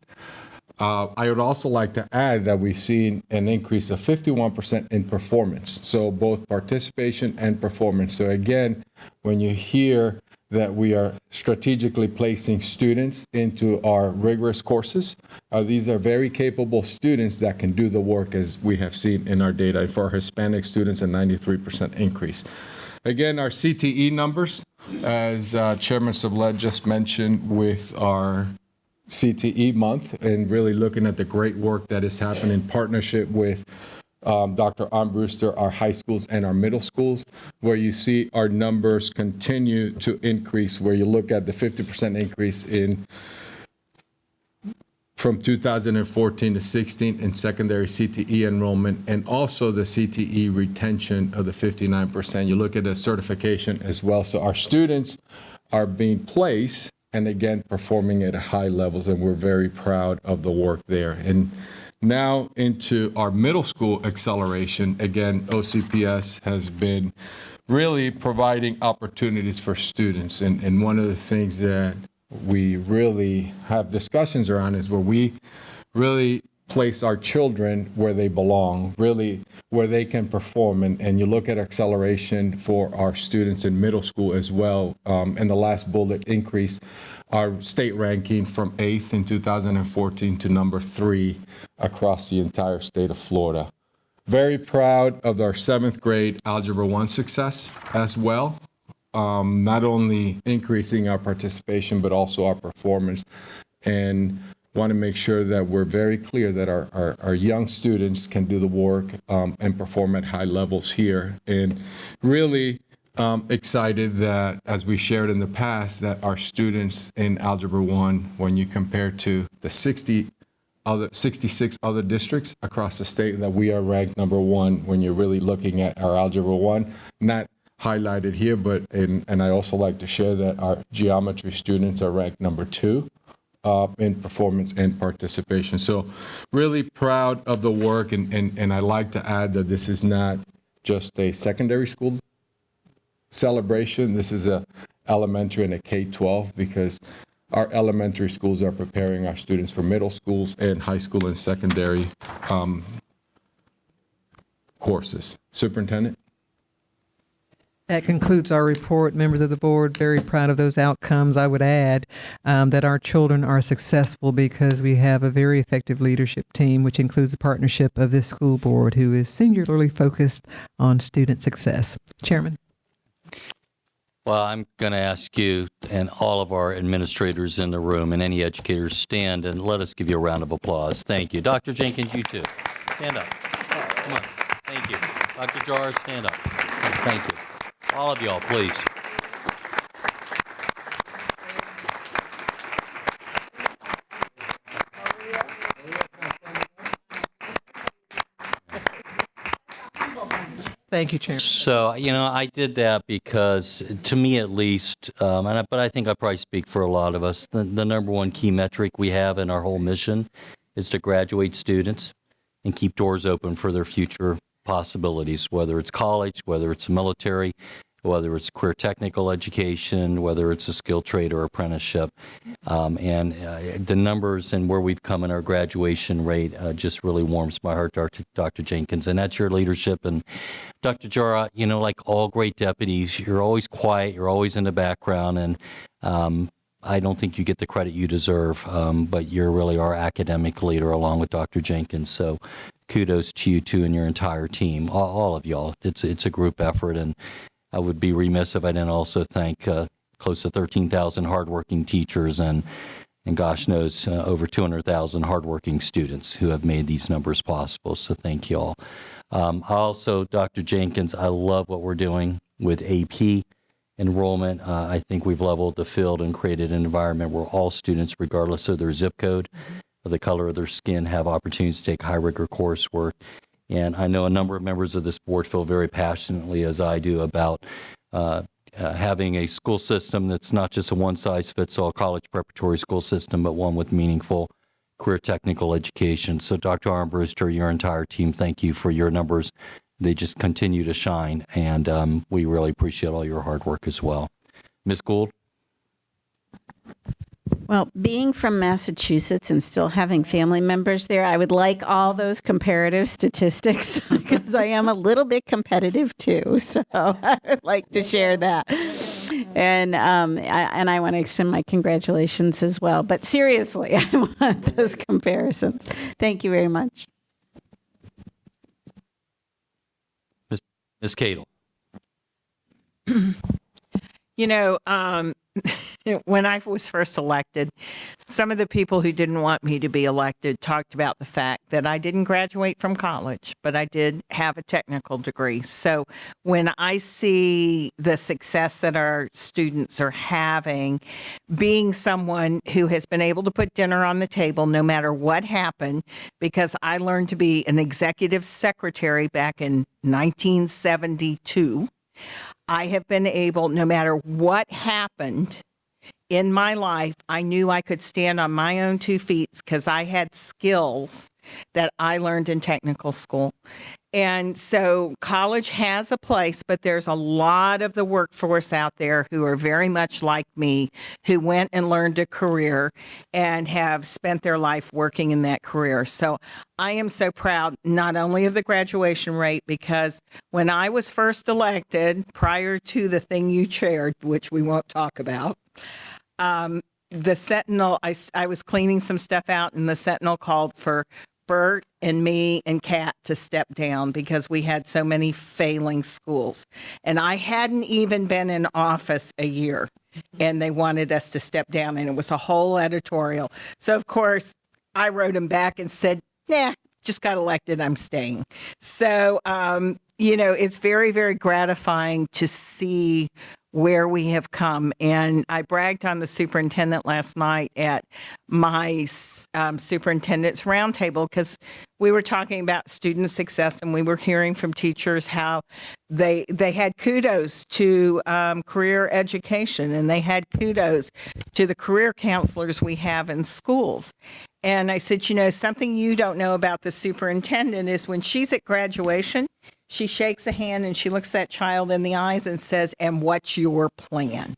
I would also like to add that we've seen an increase of 51% in performance, so both participation and performance. So again, when you hear that we are strategically placing students into our rigorous courses, these are very capable students that can do the work, as we have seen in our data. For our Hispanic students, a 93% increase. Again, our CTE numbers, as Chairman Sublette just mentioned, with our CTE month and really looking at the great work that is happening in partnership with Dr. Armbruster, our high schools and our middle schools, where you see our numbers continue to increase, where you look at the 50% increase from 2014 to 16 in secondary CTE enrollment, and also the CTE retention of the 59%. You look at the certification as well. So our students are being placed and again, performing at high levels, and we're very proud of the work there. And now into our middle school acceleration. Again, OCPS has been really providing opportunities for students. And one of the things that we really have discussions around is where we really place our children where they belong, really where they can perform. And you look at acceleration for our students in middle school as well. And the last bullet increase our state ranking from 8th in 2014 to number 3 across the entire state of Florida. Very proud of our 7th grade Algebra 1 success as well. Not only increasing our participation, but also our performance. And want to make sure that we're very clear that our young students can do the work and perform at high levels here. And really excited that, as we shared in the past, that our students in Algebra 1, when you compare to the 66 other districts across the state, that we are ranked number 1 when you're really looking at our Algebra 1. Not highlighted here, but and I also like to share that our geometry students are ranked number 2. In performance and participation. So really proud of the work, and I like to add that this is not just a secondary school celebration. This is a elementary and a K-12, because our elementary schools are preparing our students for middle schools and high school and secondary courses. Superintendent? That concludes our report. Members of the board, very proud of those outcomes. I would add that our children are successful because we have a very effective leadership team, which includes the partnership of this school board, who is singularly focused on student success. Chairman. Well, I'm going to ask you and all of our administrators in the room and any educators stand and let us give you a round of applause. Thank you. Dr. Jenkins, you too. Stand up. Come on. Thank you. Dr. Jar, stand up. Thank you. All of y'all, please. Thank you, Chairman. So, I did that because, to me at least, but I think I probably speak for a lot of us, the number one key metric we have in our whole mission is to graduate students and keep doors open for their future possibilities, whether it's college, whether it's the military, whether it's career technical education, whether it's a skilled trade or apprenticeship. And the numbers and where we've come in our graduation rate just really warms my heart, Dr. Jenkins. And that's your leadership. And Dr. Jara, like all great deputies, you're always quiet, you're always in the background, and I don't think you get the credit you deserve, but you're really our academic leader along with Dr. Jenkins. So kudos to you two and your entire team, all of y'all. It's a group effort, and I would be remiss if I didn't also thank close to 13,000 hardworking teachers and gosh knows, over 200,000 hardworking students who have made these numbers possible. So thank you all. Also, Dr. Jenkins, I love what we're doing with AP enrollment. I think we've leveled the field and created an environment where all students, regardless of their zip code or the color of their skin, have opportunities to take high rigor coursework. And I know a number of members of this board feel very passionately, as I do, about having a school system that's not just a one-size-fits-all college preparatory school system, but one with meaningful career technical education. So Dr. Armbruster, your entire team, thank you for your numbers. They just continue to shine, and we really appreciate all your hard work as well. Ms. Gould? Well, being from Massachusetts and still having family members there, I would like all those comparative statistics because I am a little bit competitive too. So I would like to share that. And I want to extend my congratulations as well. But seriously, I want those comparisons. Thank you very much. Ms. Cadle. When I was first elected, some of the people who didn't want me to be elected talked about the fact that I didn't graduate from college, but I did have a technical degree. So when I see the success that our students are having, being someone who has been able to put dinner on the table no matter what happened, because I learned to be an executive secretary back in 1972, I have been able, no matter what happened in my life, I knew I could stand on my own 2 feet because I had skills that I learned in technical school. And so college has a place, but there's a lot of the workforce out there who are very much like me, who went and learned a career and have spent their life working in that career. So I am so proud not only of the graduation rate, because when I was first elected, prior to the thing you chaired, which we won't talk about, the Sentinel, I was cleaning some stuff out, and the Sentinel called for Bert and me and Kat to step down because we had so many failing schools. And I hadn't even been in office a year, and they wanted us to step down, and it was a whole editorial. So, of course, I wrote him back and said, nah, just got elected, I'm staying. So, it's very, very gratifying to see where we have come. And I bragged on the superintendent last night at my superintendent's roundtable, because we were talking about student success, and we were hearing from teachers how they had kudos to career education, and they had kudos to the career counselors we have in schools. And I said, something you don't know about the superintendent is when she's at graduation, she shakes a hand and she looks that child in the eyes and says, and what's your plan?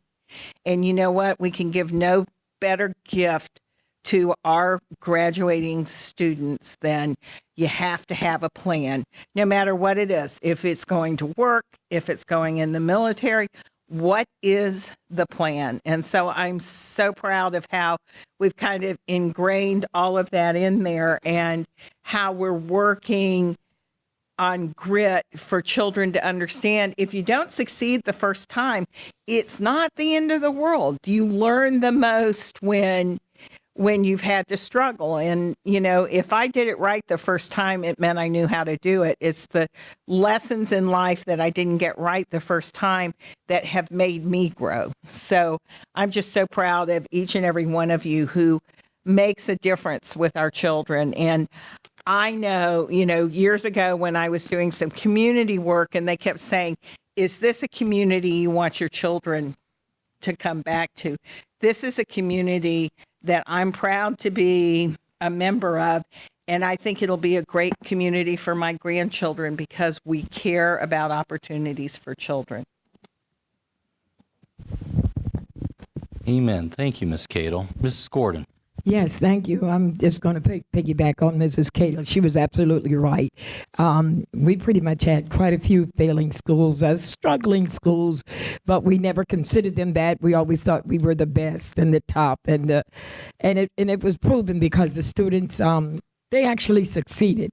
And you know what? We can give no better gift to our graduating students than you have to have a plan, no matter what it is. If it's going to work, if it's going in the military, what is the plan? And so I'm so proud of how we've kind of ingrained all of that in there, and how we're working on grit for children to understand if you don't succeed the first time, it's not the end of the world. You learn the most when you've had to struggle. And, if I did it right the first time, it meant I knew how to do it. It's the lessons in life that I didn't get right the first time that have made me grow. So I'm just so proud of each and every one of you who makes a difference with our children. And I know, years ago when I was doing some community work, and they kept saying, is this a community you want your children to come back to? This is a community that I'm proud to be a member of, and I think it'll be a great community for my grandchildren because we care about opportunities for children. Amen. Thank you, Ms. Cadle. Mrs. Gordon. Yes, thank you. I'm just going to piggyback on Mrs. Cadle. She was absolutely right. We pretty much had quite a few failing schools, struggling schools, but we never considered them that. We always thought we were the best and the top, and it was proven because the students they actually succeeded.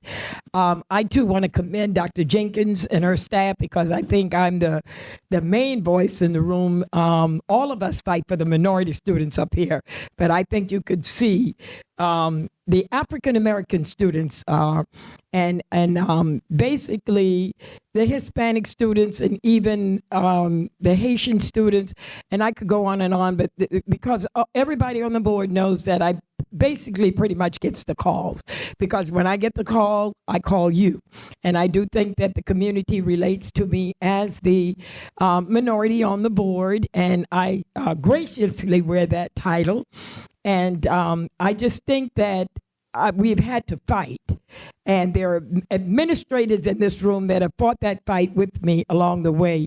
I too want to commend Dr. Jenkins and her staff, because I think I'm the main voice in the room. All of us fight for the minority students up here, but I think you could see the African American students and basically the Hispanic students, and even the Haitian students, and I could go on, but because everybody on the board knows that I basically pretty much gets the calls, because when I get the call, I call you. And I do think that the community relates to me as the minority on the board, and I graciously wear that title. And I just think that we've had to fight. And there are administrators in this room that have fought that fight with me along the way.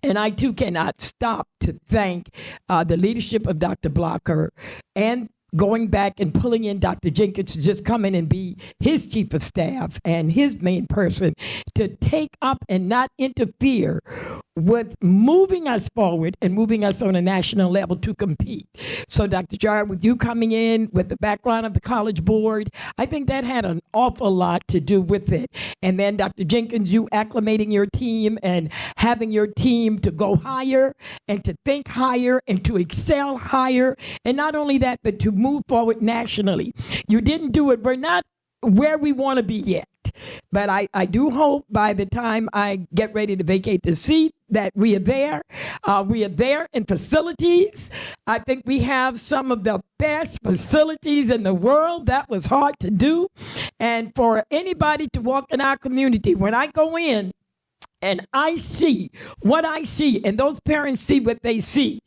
And I too cannot stop to thank the leadership of Dr. Blocker, and going back and pulling in Dr. Jenkins to just come in and be his chief of staff and his main person to take up and not interfere with moving us forward and moving us on a national level to compete. So Dr. Jarrett, with you coming in with the background of the College Board, I think that had an awful lot to do with it. And then Dr. Jenkins, you acclimating your team and having your team to go higher and to think higher and to excel higher. And not only that, but to move forward nationally. You didn't do it. We're not where we want to be yet. But I do hope by the time I get ready to vacate the seat that we are there. We are there in facilities. I think we have some of the best facilities in the world. That was hard to do. And for anybody to walk in our community, when I go in, and I see what I see, and those parents see what they see.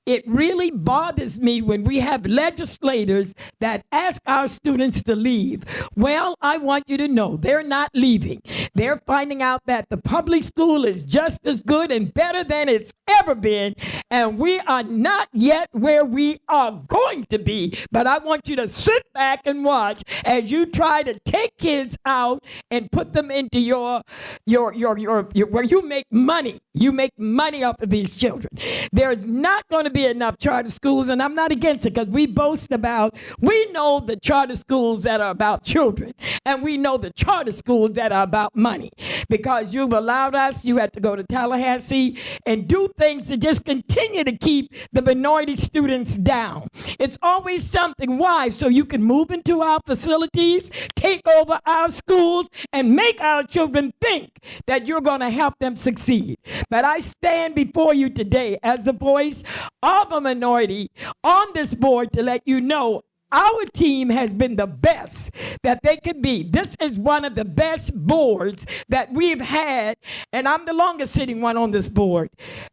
it really bothers me when we have legislators that ask our students to leave. Well, I want you to know they're not leaving. They're finding out that the public school is just as good and better than it's ever been, and we are not yet where we are going to be. But I want you to sit back and watch as you try to take kids out and put them into your where you make money. You make money off of these children. There's not going to be enough charter schools, and I'm not against it, because we know the charter schools that are about children, and we know the charter schools that are about money, because you've allowed us, you had to go to Tallahassee and do things to just continue to keep the minority students down. It's always something. Why? So you can move into our facilities, take over our schools, and make our children think that you're going to help them succeed. But I stand before you today as the voice of a minority on this board to let you know our team has been the best that they could be. This is one of the best boards that we've had, and I'm the longest sitting one on this board.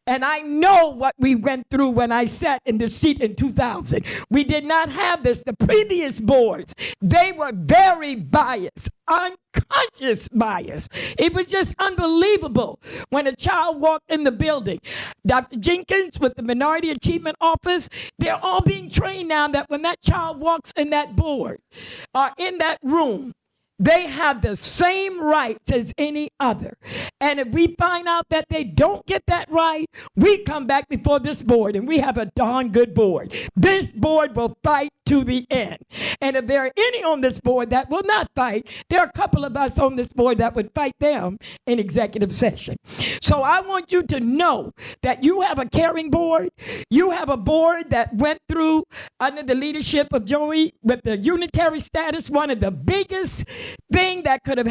And I know what we went through when I sat in the seat in 2000. We did not have this. The previous boards, they were very biased, unconscious bias. It was just unbelievable when a child walked in the building. Dr. Jenkins with the Minority Achievement Office, they're all being trained now that when that child walks in that board or in that room, they have the same rights as any other. And if we find out that they don't get that right, we come back before this board, and we have a darn good board. This board will fight to the end. And if there are any on this board that will not fight, there are a couple of us on this board that would fight them in executive session. So I want you to know that you have a caring board. You have a board that went through, under the leadership of Joey, with the unitary status, one of the biggest thing that could have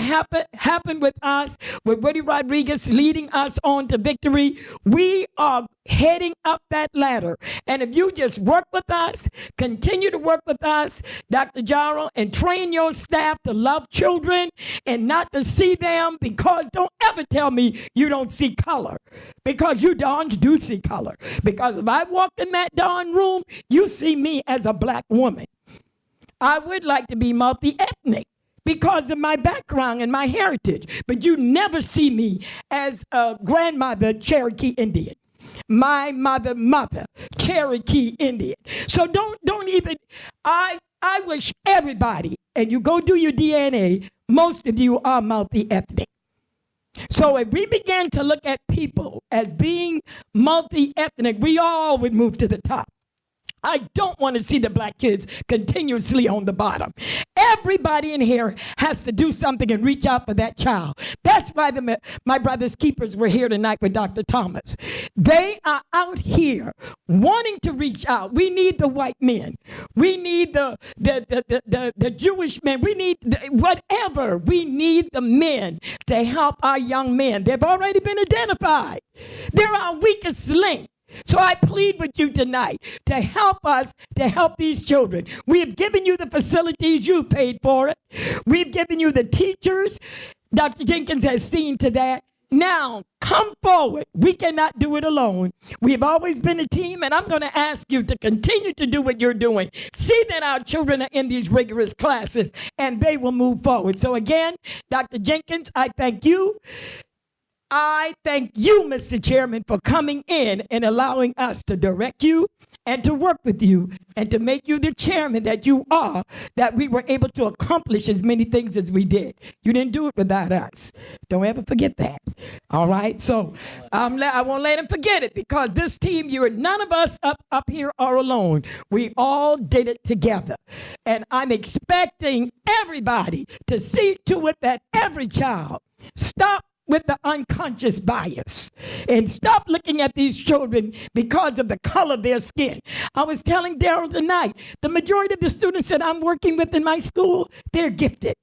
happened with us, with Woody Rodriguez leading us on to victory. We are heading up that ladder. And if you just work with us, continue to work with us, Dr. Jarrell, and train your staff to love children and not to see them, because don't ever tell me you don't see color, because you darns do see color. Because if I walked in that darn room, you see me as a black woman. I would like to be multi-ethnic because of my background and my heritage, but you never see me as a grandmother Cherokee Indian. My mother, Cherokee Indian. So don't even, I wish everybody, and you go do your DNA, most of you are multi-ethnic. So if we began to look at people as being multi-ethnic, we all would move to the top. I don't want to see the black kids continuously on the bottom. Everybody in here has to do something and reach out for that child. That's why my brother's keepers were here tonight with Dr. Thomas. They are out here wanting to reach out. We need the white men. We need the Jewish men. We need whatever. We need the men to help our young men. They've already been identified. They're our weakest link. So I plead with you tonight to help us to help these children. We have given you the facilities, you paid for it. We've given you the teachers. Dr. Jenkins has seen to that. Now, come forward. We cannot do it alone. We've always been a team, and I'm going to ask you to continue to do what you're doing. See that our children are in these rigorous classes, and they will move forward. So again, Dr. Jenkins, I thank you. I thank you, Mr. Chairman, for coming in and allowing us to direct you and to work with you and to make you the chairman that you are, that we were able to accomplish as many things as we did. You didn't do it without us. Don't ever forget that. All right? So I won't let him forget it, because this team, none of us up here are alone. We all did it together. And I'm expecting everybody to see to it that every child stop with the unconscious bias and stop looking at these children because of the color of their skin. I was telling Daryl tonight, the majority of the students that I'm working with in my school, they're gifted.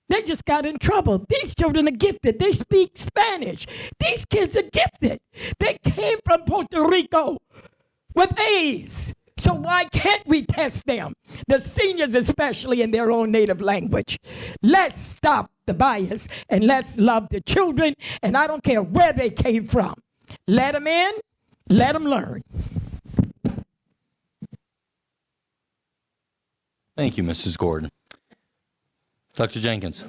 They just got in trouble. These children are gifted. They speak Spanish. These kids are gifted. They came from Puerto Rico with A's. So why can't we test them, the seniors especially, in their own native language? Let's stop the bias and let's love the children, and I don't care where they came from. Let them in, let them learn. Thank you, Mrs. Gordon. Dr. Jenkins.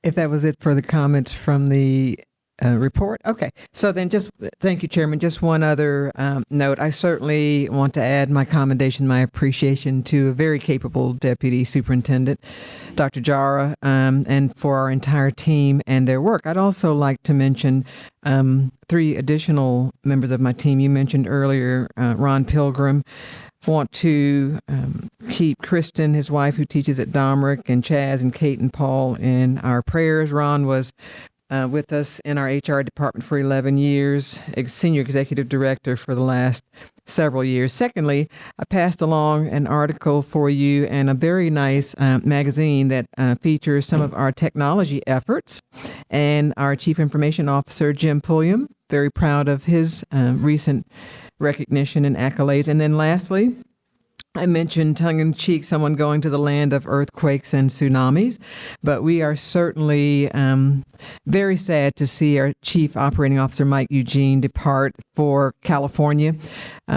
If that was it for the comments from the report. Okay. So then thank you, Chairman. Just one other note. I certainly want to add my commendation, my appreciation to a very capable Deputy Superintendent, Dr. Jara, and for our entire team and their work. I'd also like to mention 3 additional members of my team. You mentioned earlier Ron Pilgrim. Want to keep Kristen, his wife, who teaches at Domrick, and Chaz and Kate and Paul in our prayers. Ron was with us in our HR department for 11 years, senior executive director for the last several years. Secondly, I passed along an article for you and a very nice magazine that features some of our technology efforts, and our Chief Information Officer, Jim Pulliam, very proud of his recent recognition and accolades. And then lastly, I mentioned tongue-in-cheek someone going to the land of earthquakes and tsunamis, but we are certainly very sad to see our Chief Operating Officer, Mike Eugene, depart for California.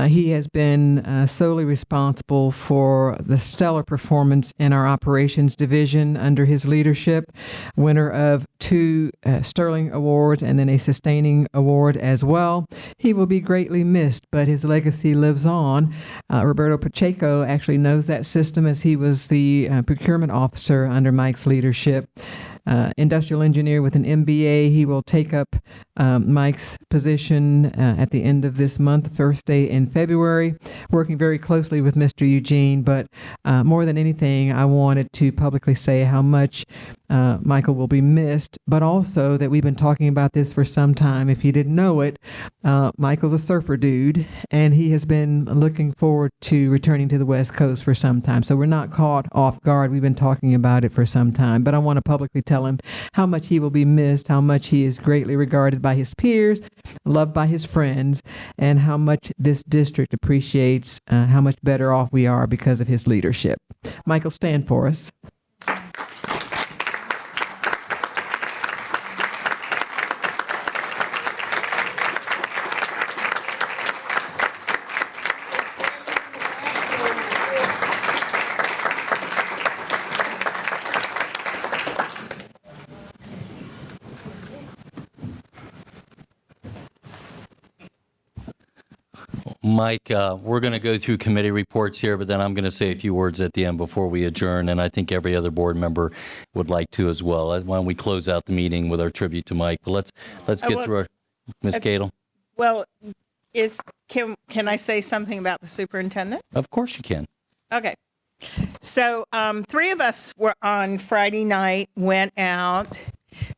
He has been solely responsible for the stellar performance in our operations division under his leadership, winner of 2 Sterling Awards and then a Sustaining Award as well. He will be greatly missed, but his legacy lives on. Roberto Pacheco actually knows that system, as he was the procurement officer under Mike's leadership. Industrial engineer with an MBA. He will take up Mike's position at the end of this month, first day in February, working very closely with Mr. Eugene. But more than anything, I wanted to publicly say how much Michael will be missed, but also that we've been talking about this for some time. If you didn't know it, Michael's a surfer dude, and he has been looking forward to returning to the West Coast for some time. So we're not caught off guard. We've been talking about it for some time, but I want to publicly tell him how much he will be missed, how much he is greatly regarded by his peers, loved by his friends, and how much this district appreciates how much better off we are because of his leadership. Michael, stand for us. Mike, we're going to go through committee reports here, but then I'm going to say a few words at the end before we adjourn, and I think every other board member would like to as well. Why don't we close out the meeting with our tribute to Mike? But let's get through our Ms. Cadle. Well, can I say something about the superintendent? Of course you can. Okay. So 3 of us were on Friday night, went out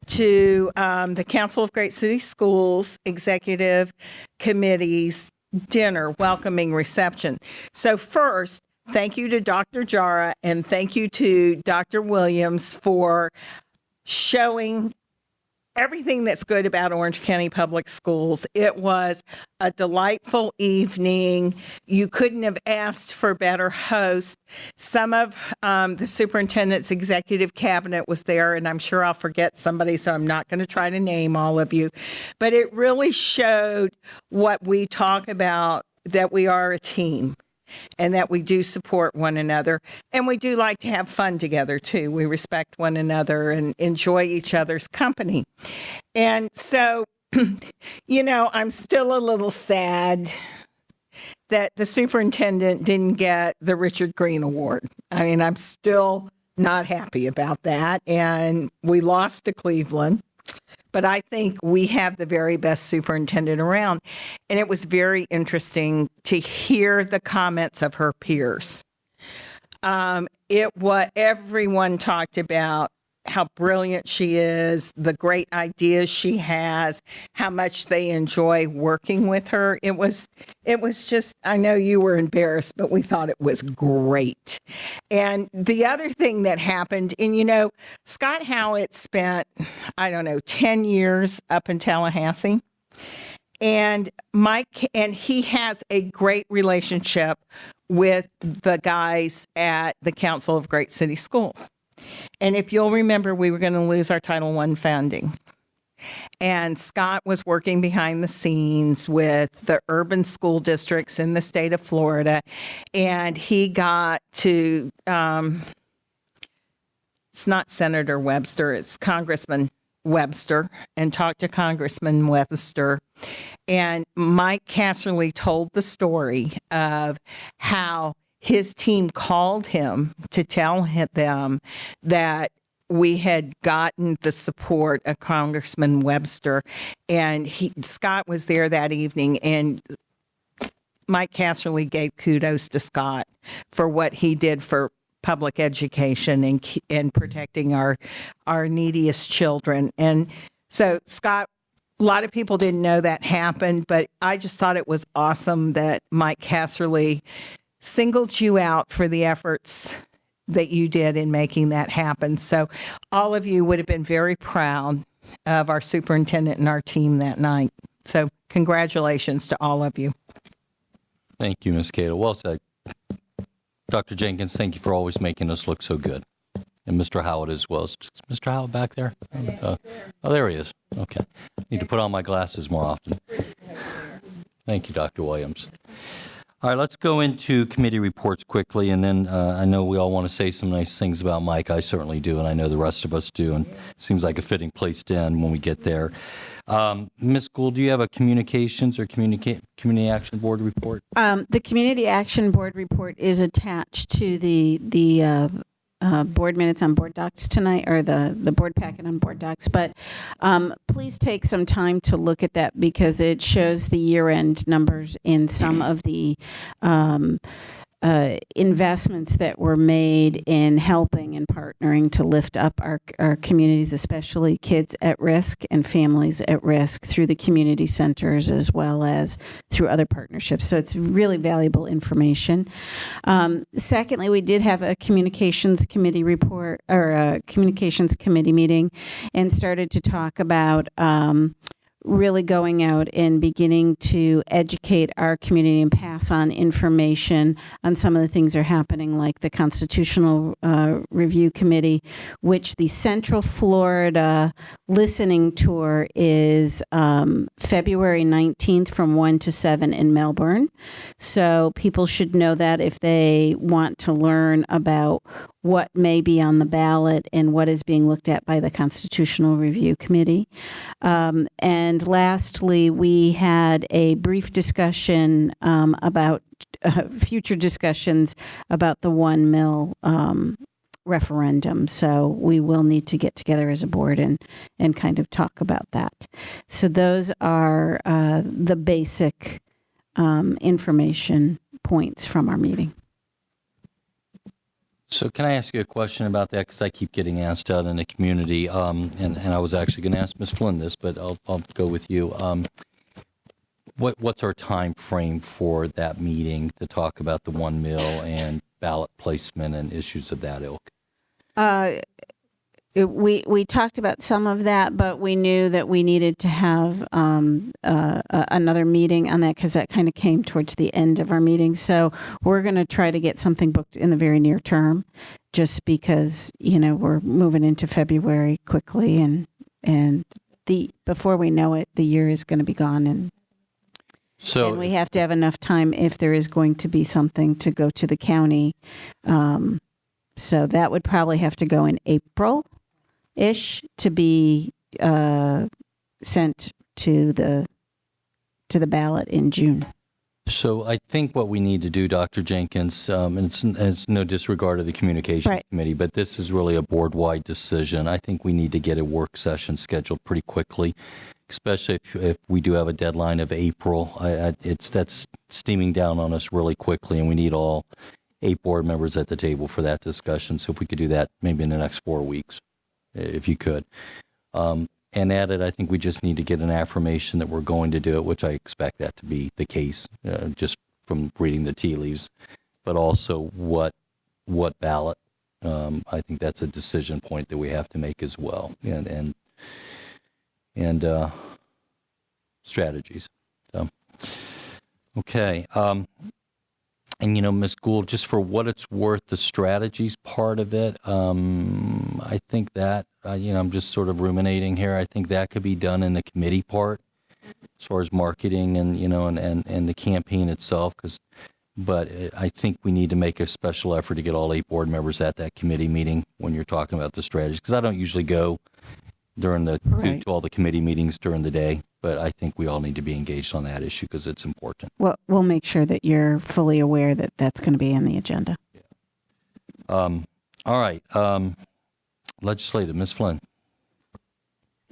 to the Council of Great City Schools Executive Committee's dinner welcoming reception. So first, thank you to Dr. Jara and thank you to Dr. Williams for showing everything that's good about Orange County Public Schools. It was a delightful evening. You couldn't have asked for better hosts. Some of the superintendent's executive cabinet was there, and I'm sure I'll forget somebody, so I'm not going to try to name all of you. But it really showed what we talk about, that we are a team and that we do support one another. And we do like to have fun together, too. We respect one another and enjoy each other's company. And so, I'm still a little sad that the superintendent didn't get the Richard Green Award. I mean, I'm still not happy about that. And we lost to Cleveland. But I think we have the very best superintendent around. And it was very interesting to hear the comments of her peers. Everyone talked about how brilliant she is, the great ideas she has, how much they enjoy working with her. It was just, I know you were embarrassed, but we thought it was great. And the other thing that happened, and Scott Howitt spent, 10 years up in Tallahassee. And he has a great relationship with the guys at the Council of Great City Schools. And if you'll remember, we were going to lose our Title I funding. And Scott was working behind the scenes with the urban school districts in the state of Florida. And he got to, it's not Senator Webster, it's Congressman Webster, and talked to Congressman Webster. And Mike Casserly told the story of how his team called him to tell them that we had gotten the support of Congressman Webster, and Scott was there that evening, and Mike Casserly gave kudos to Scott for what he did for public education and protecting our neediest children. And so Scott, a lot of people didn't know that happened, but I just thought it was awesome that Mike Casserly singled you out for the efforts that you did in making that happen. So all of you would have been very proud of our superintendent and our team that night. So congratulations to all of you. Thank you, Ms. Cato. Well said. Dr. Jenkins, thank you for always making us look so good. And Mr. Howard as well. Is Mr. Howard back there? Oh, there he is. Okay. Need to put on my glasses more often. Thank you, Dr. Williams. All right, let's go into committee reports quickly, and then I know we all want to say some nice things about Mike. I certainly do, and I know the rest of us do, and it seems like a fitting place to end when we get there. Ms. Gould, do you have a communications or community action board report? The Community Action Board report is attached to the board minutes on BoardDocs tonight, or the board packet on BoardDocs. But please take some time to look at that, because it shows the year-end numbers in some of the investments that were made in helping and partnering to lift up our communities, especially kids at risk and families at risk, through the community centers as well as through other partnerships. So it's really valuable information. Secondly, we did have a communications committee report, or a communications committee meeting, and started to talk about really going out and beginning to educate our community and pass on information on some of the things that are happening, like the Constitutional Review Committee, which the Central Florida listening tour is February 19th from 1 to 7 in Melbourne. So people should know that if they want to learn about what may be on the ballot and what is being looked at by the Constitutional Review Committee. And lastly, we had a brief discussion about future discussions about the 1 mil referendum. So we will need to get together as a board and kind of talk about that. So those are the basic information points from our meeting. So can I ask you a question about that? Because I keep getting asked out in the community, and I was actually going to ask Ms. Flynn this, but I'll go with you. What's our time frame for that meeting to talk about the 1 mil and ballot placement and issues of that ilk? We talked about some of that, but we knew that we needed to have another meeting on that, because that kind of came towards the end of our meeting. So we're going to try to get something booked in the very near term, just because, we're moving into February quickly, and before we know it, the year is going to be gone, and we have to have enough time if there is going to be something to go to the county. So that would probably have to go in April-ish to be sent to the ballot in June. So I think what we need to do, Dr. Jenkins, and it's no disregard of the communications committee, but this is really a board-wide decision. I think we need to get a work session scheduled pretty quickly, especially if we do have a deadline of April. That's steaming down on us really quickly, and we need all 8 board members at the table for that discussion. So if we could do that maybe in the next 4 weeks, if you could. And at it, I think we just need to get an affirmation that we're going to do it, which I expect that to be the case, just from reading the tea leaves, but also what ballot. I think that's a decision point that we have to make as well, and strategies. So, okay. And, Ms. Gould, just for what it's worth, the strategies part of it, I think that, I'm just sort of ruminating here. I think that could be done in the committee part as far as marketing and, and the campaign itself. But I think we need to make a special effort to get all 8 board members at that committee meeting when you're talking about the strategies. Because I don't usually go during to all the committee meetings during the day. But I think we all need to be engaged on that issue because it's important. Well, we'll make sure that you're fully aware that that's going to be on the agenda. All right. Legislative, Ms. Flynn.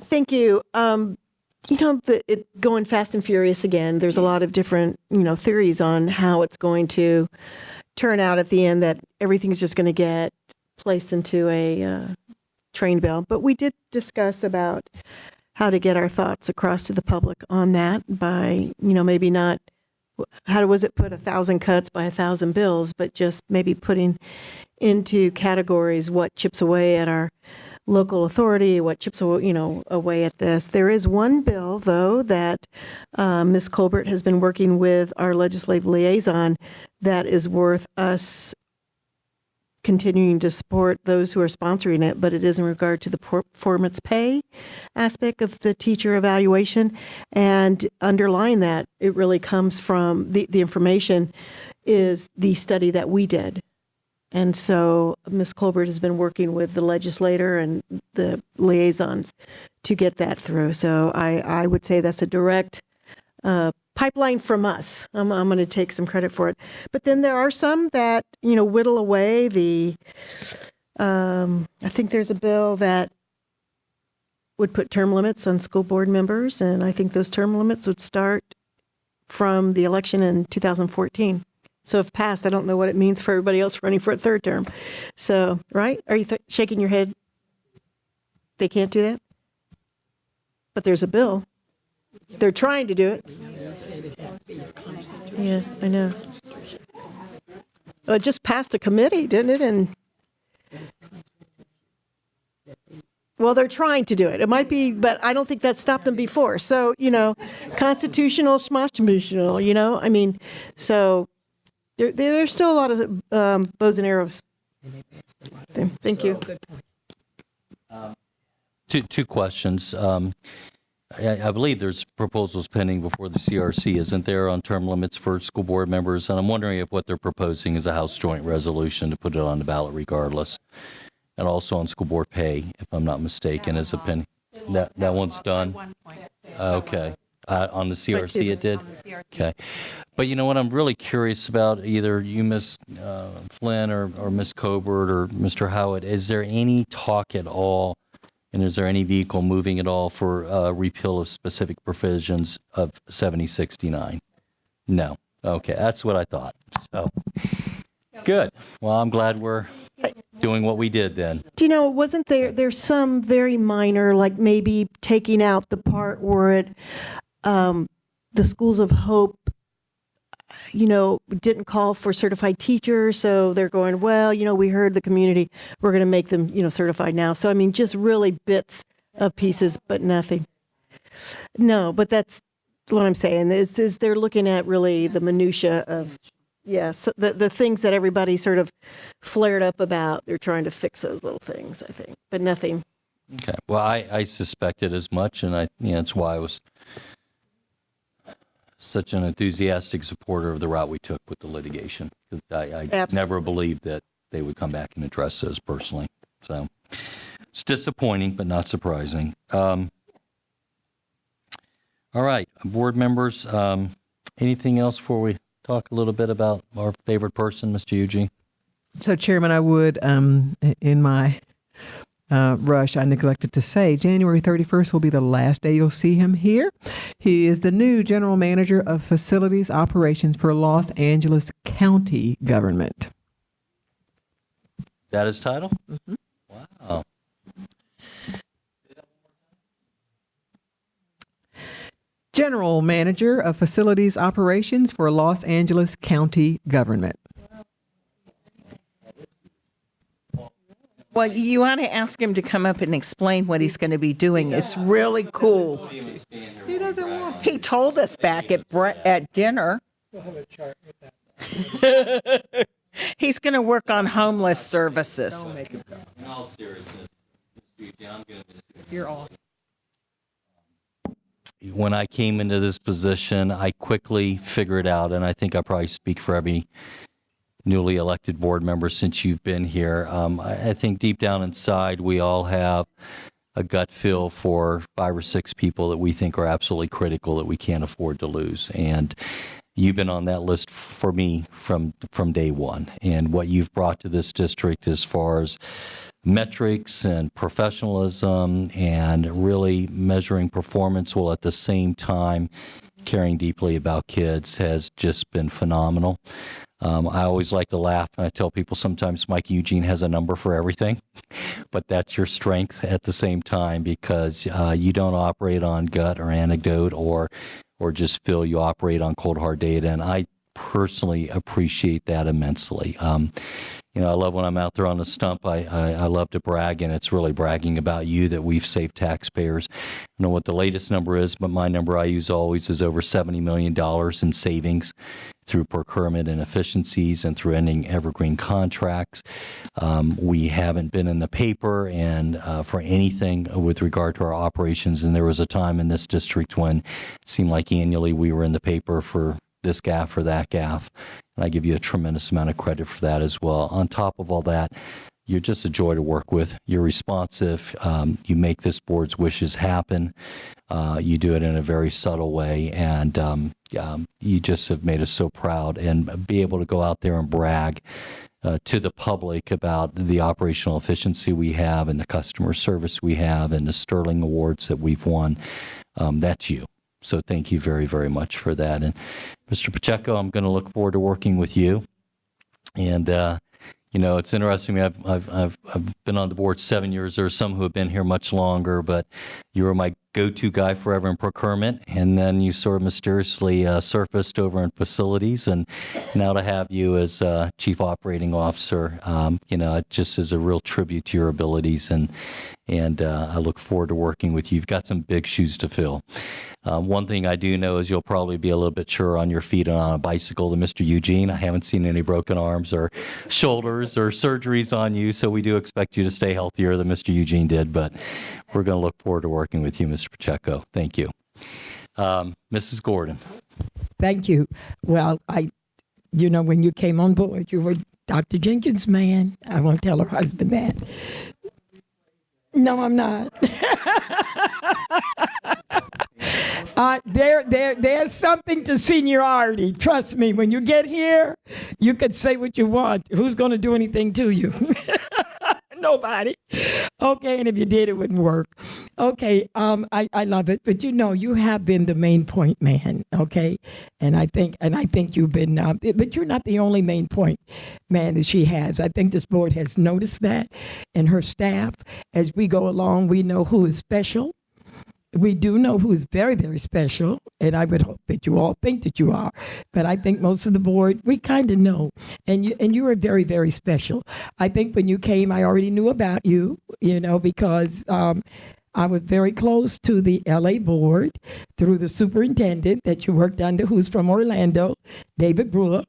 Thank you. Going fast and furious again, there's a lot of different, theories on how it's going to turn out at the end, that everything's just going to get placed into a train bill. But we did discuss about how to get our thoughts across to the public on that by, maybe not, was it put 1,000 cuts by 1,000 bills, but just maybe putting into categories what chips away at our local authority, what chips away at this. There is one bill, though, that Ms. Colbert has been working with our legislative liaison that is worth us continuing to support those who are sponsoring it, but it is in regard to the performance pay aspect of the teacher evaluation. And underlying that, it really comes from the information is the study that we did. And so Ms. Colbert has been working with the legislator and the liaisons to get that through. So I would say that's a direct pipeline from us. I'm going to take some credit for it. But then there are some that, whittle away I think there's a bill that would put term limits on school board members. And I think those term limits would start from the election in 2014. So if passed, I don't know what it means for everybody else running for a third term. So, right? Are you shaking your head? They can't do that? But there's a bill. They're trying to do it. Yeah, I know. Well, it just passed a committee, didn't it? And well, they're trying to do it. It might be, but I don't think that stopped them before. So, constitutional, schmostitutional, so there's still a lot of bows and arrows. Thank you. Two questions. I believe there's proposals pending before the CRC, isn't there, on term limits for school board members? And I'm wondering if what they're proposing is a House joint resolution to put it on the ballot regardless. And also on school board pay, if I'm not mistaken, as a pending. That one's done? Okay. On the CRC it did? Okay. But you know what I'm really curious about, either you, Ms. Flynn, or Ms. Colbert, or Mr. Howitt, is there any talk at all, and is there any vehicle moving at all for repeal of specific provisions of 7069? No. Okay, that's what I thought. So, good. Well, I'm glad we're doing what we did then. Do wasn't there's some very minor, like maybe taking out the part where it, the schools of hope, didn't call for certified teachers. So they're going, well, we heard the community, we're going to make them, certified now. So, just really bits of pieces, but nothing. No, but that's what I'm saying is they're looking at really the minutia of, yes, the things that everybody sort of flared up about. They're trying to fix those little things, I think, but nothing. Okay. Well, I suspected as much, and that's why I was such an enthusiastic supporter of the route we took with the litigation, because I never believed that they would come back and address those personally. So it's disappointing, but not surprising. All right, board members, anything else before we talk a little bit about our favorite person, Mr. Eugene? So, Chairman, I would, in my rush, I neglected to say January 31st will be the last day you'll see him here. He is the new General Manager of Facilities Operations for Los Angeles County Government. Is that his title? Mm-hmm. Wow. General Manager of Facilities Operations for Los Angeles County Government. Well, you want to ask him to come up and explain what he's going to be doing. It's really cool. He doesn't want. He told us back at dinner. We'll have a chart with that. He's going to work on homeless services. In all seriousness, Mr. Eugene, I'm going to miss you. You're off. When I came into this position, I quickly figured out, and I think I probably speak for every newly elected board member since you've been here. I think deep down inside, we all have a gut feel for 5 or 6 people that we think are absolutely critical that we can't afford to lose. And you've been on that list for me from day one. And what you've brought to this district as far as metrics and professionalism and really measuring performance while at the same time caring deeply about kids has just been phenomenal. I always like to laugh, and I tell people sometimes Mike Eugene has a number for everything, but that's your strength at the same time because you don't operate on gut or anecdote or just feel. You operate on cold hard data, and I personally appreciate that immensely. I love when I'm out there on the stump. I love to brag, and it's really bragging about you that we've saved taxpayers. I don't know what the latest number is, but my number I use always is over $70 million in savings through procurement and efficiencies and through ending evergreen contracts. We haven't been in the paper and for anything with regard to our operations, and there was a time in this district when it seemed like annually we were in the paper for this gaffe or that gaffe. And I give you a tremendous amount of credit for that as well. On top of all that, you're just a joy to work with. You're responsive. You make this board's wishes happen. You do it in a very subtle way. And you just have made us so proud. And be able to go out there and brag to the public about the operational efficiency we have and the customer service we have and the Sterling Awards that we've won, that's you. So thank you very, very much for that. And Mr. Pacheco, I'm going to look forward to working with you. And, it's interesting. I've been on the board 7 years. There are some who have been here much longer, but you were my go-to guy forever in procurement. And then you sort of mysteriously surfaced over in facilities. And now to have you as Chief Operating Officer, it just is a real tribute to your abilities. And I look forward to working with you. You've got some big shoes to fill. One thing I do know is you'll probably be a little bit surer on your feet and on a bicycle than Mr. Eugene. I haven't seen any broken arms or shoulders or surgeries on you, so we do expect you to stay healthier than Mr. Eugene did, but we're going to look forward to working with you, Mr. Pacheco. Thank you. Mrs. Gordon. Thank you. Well, when you came on board, you were Dr. Jenkins' man. I won't tell her husband that. No, I'm not. There's something to seniority. Trust me, when you get here, you could say what you want. Who's going to do anything to you? Nobody. Okay, and if you did, it wouldn't work. Okay, I love it, but you have been the main point man. Okay, and I think you've been, but you're not the only main point man that she has. I think this board has noticed that, and her staff. As we go along, we know who is special. We do know who is very, very special, and I would hope that you all think that you are. But I think most of the board, we kind of know, and you are very, very special. I think when you came, I already knew about you, because I was very close to the LA board through the superintendent that you worked under, who's from Orlando, David Brewer.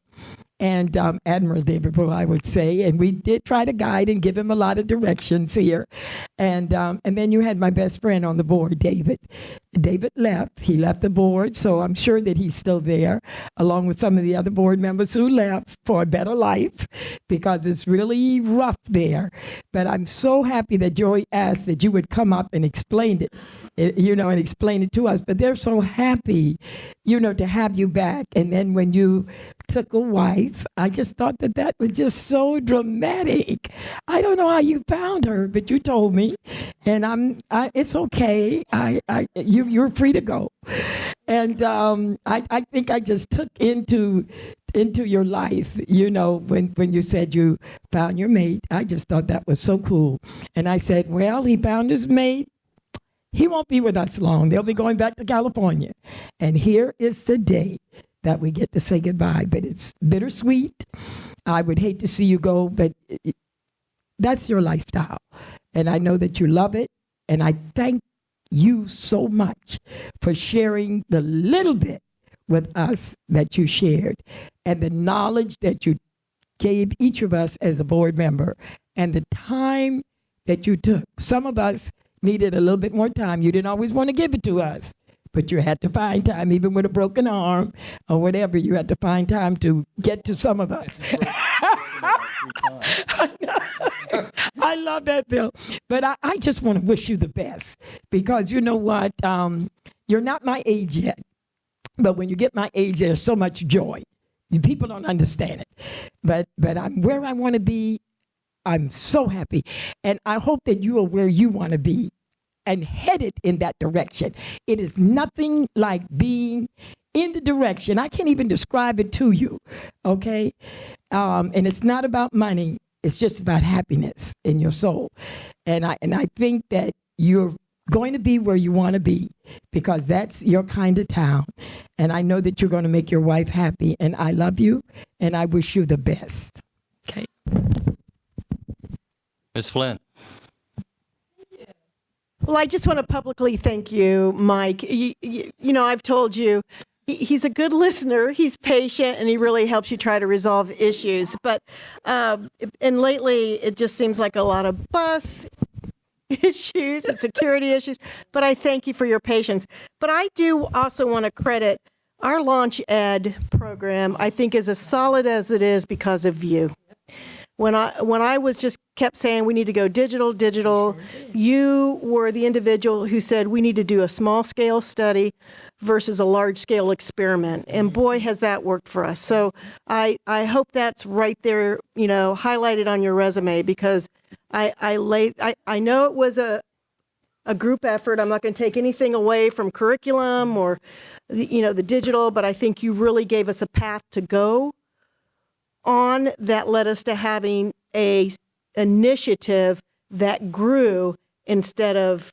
And Admiral David Brewer, I would say, and we did try to guide and give him a lot of directions here, and then you had my best friend on the board, David. David left. He left the board, so I'm sure that he's still there, along with some of the other board members who left for a better life, because it's really rough there. But I'm so happy that Joey asked that you would come up and explain it, and explain it to us. But they're so happy, to have you back. And then when you took a wife, I just thought that was just so dramatic. I don't know how you found her, but you told me, and it's okay. You're free to go. And I think I just took into your life, when you said you found your mate. I just thought that was so cool. And I said, well, he found his mate. He won't be with us long. They'll be going back to California. And here is the day that we get to say goodbye. But it's bittersweet. I would hate to see you go, but that's your lifestyle. And I know that you love it. And I thank you so much for sharing the little bit with us that you shared. and the knowledge that you gave each of us as a board member and the time that you took. Some of us needed a little bit more time. You didn't always want to give it to us, but you had to find time, even with a broken arm or whatever, you had to find time to get to some of us. I love that, Bill. But I just want to wish you the best, because you know what? You're not my age yet, but when you get my age, there's so much joy. People don't understand it, but I'm where I want to be. I'm so happy, and I hope that you are where you want to be and headed in that direction. It is nothing like being in the direction. I can't even describe it to you, okay? And it's not about money. It's just about happiness in your soul. And I think that you're going to be where you want to be, because that's your kind of town. And I know that you're going to make your wife happy. And I love you, and I wish you the best. Okay. Ms. Flynn. Well, I just want to publicly thank you, Mike. You know, I've told you, he's a good listener, he's patient, and he really helps you try to resolve issues. But, and lately, it just seems like a lot of bus issues and security issues. But I thank you for your patience. But I do also want to credit our Launch Ed program, I think, is as solid as it is because of you. When I was just kept saying we need to go digital, you were the individual who said we need to do a small scale study versus a large scale experiment. And boy, has that worked for us. So I hope that's right there, you know, highlighted on your resume, because I know it was a group effort. I'm not going to take anything away from curriculum or, the digital, but I think you really gave us a path to go on that led us to having a initiative that grew instead of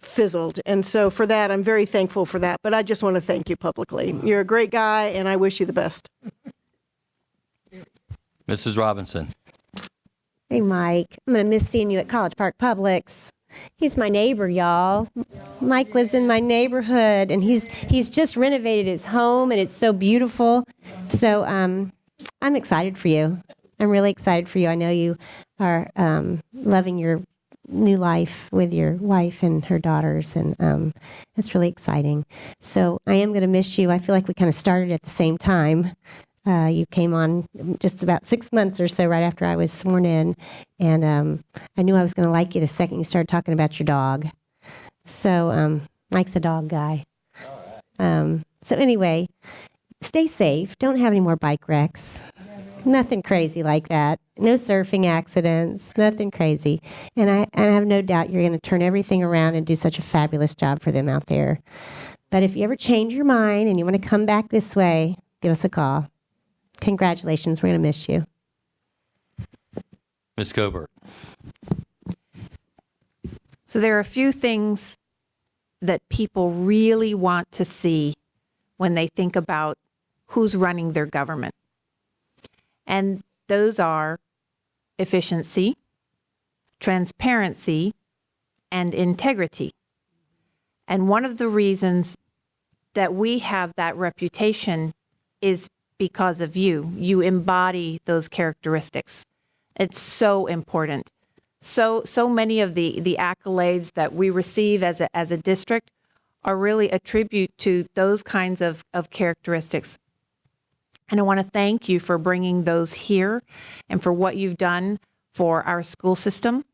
fizzled. And so for that, I'm very thankful for that. But I just want to thank you publicly. You're a great guy, and I wish you the best. Mrs. Robinson. Hey, Mike. I'm going to miss seeing you at College Park Publix. He's my neighbor, y'all. Mike lives in my neighborhood, and he's just renovated his home, and it's so beautiful. So I'm excited for you. I'm really excited for you. I know you are loving your new life with your wife and her daughters, and it's really exciting. So I am going to miss you. I feel like we kind of started at the same time. You came on just about 6 months or so right after I was sworn in, and I knew I was going to like you the second you started talking about your dog. So Mike's a dog guy. So anyway, stay safe. Don't have any more bike wrecks. Nothing crazy like that. No surfing accidents. Nothing crazy. And I have no doubt you're going to turn everything around and do such a fabulous job for them out there. But if you ever change your mind and you want to come back this way, give us a call. Congratulations. We're going to miss you. Ms. Gobert. So there are a few things that people really want to see when they think about who's running their government. And those are efficiency, transparency, and integrity. And one of the reasons that we have that reputation is because of you. You embody those characteristics. It's so important. So many of the accolades that we receive as a district are really a tribute to those kinds of characteristics. And I want to thank you for bringing those here and for what you've done for our school system.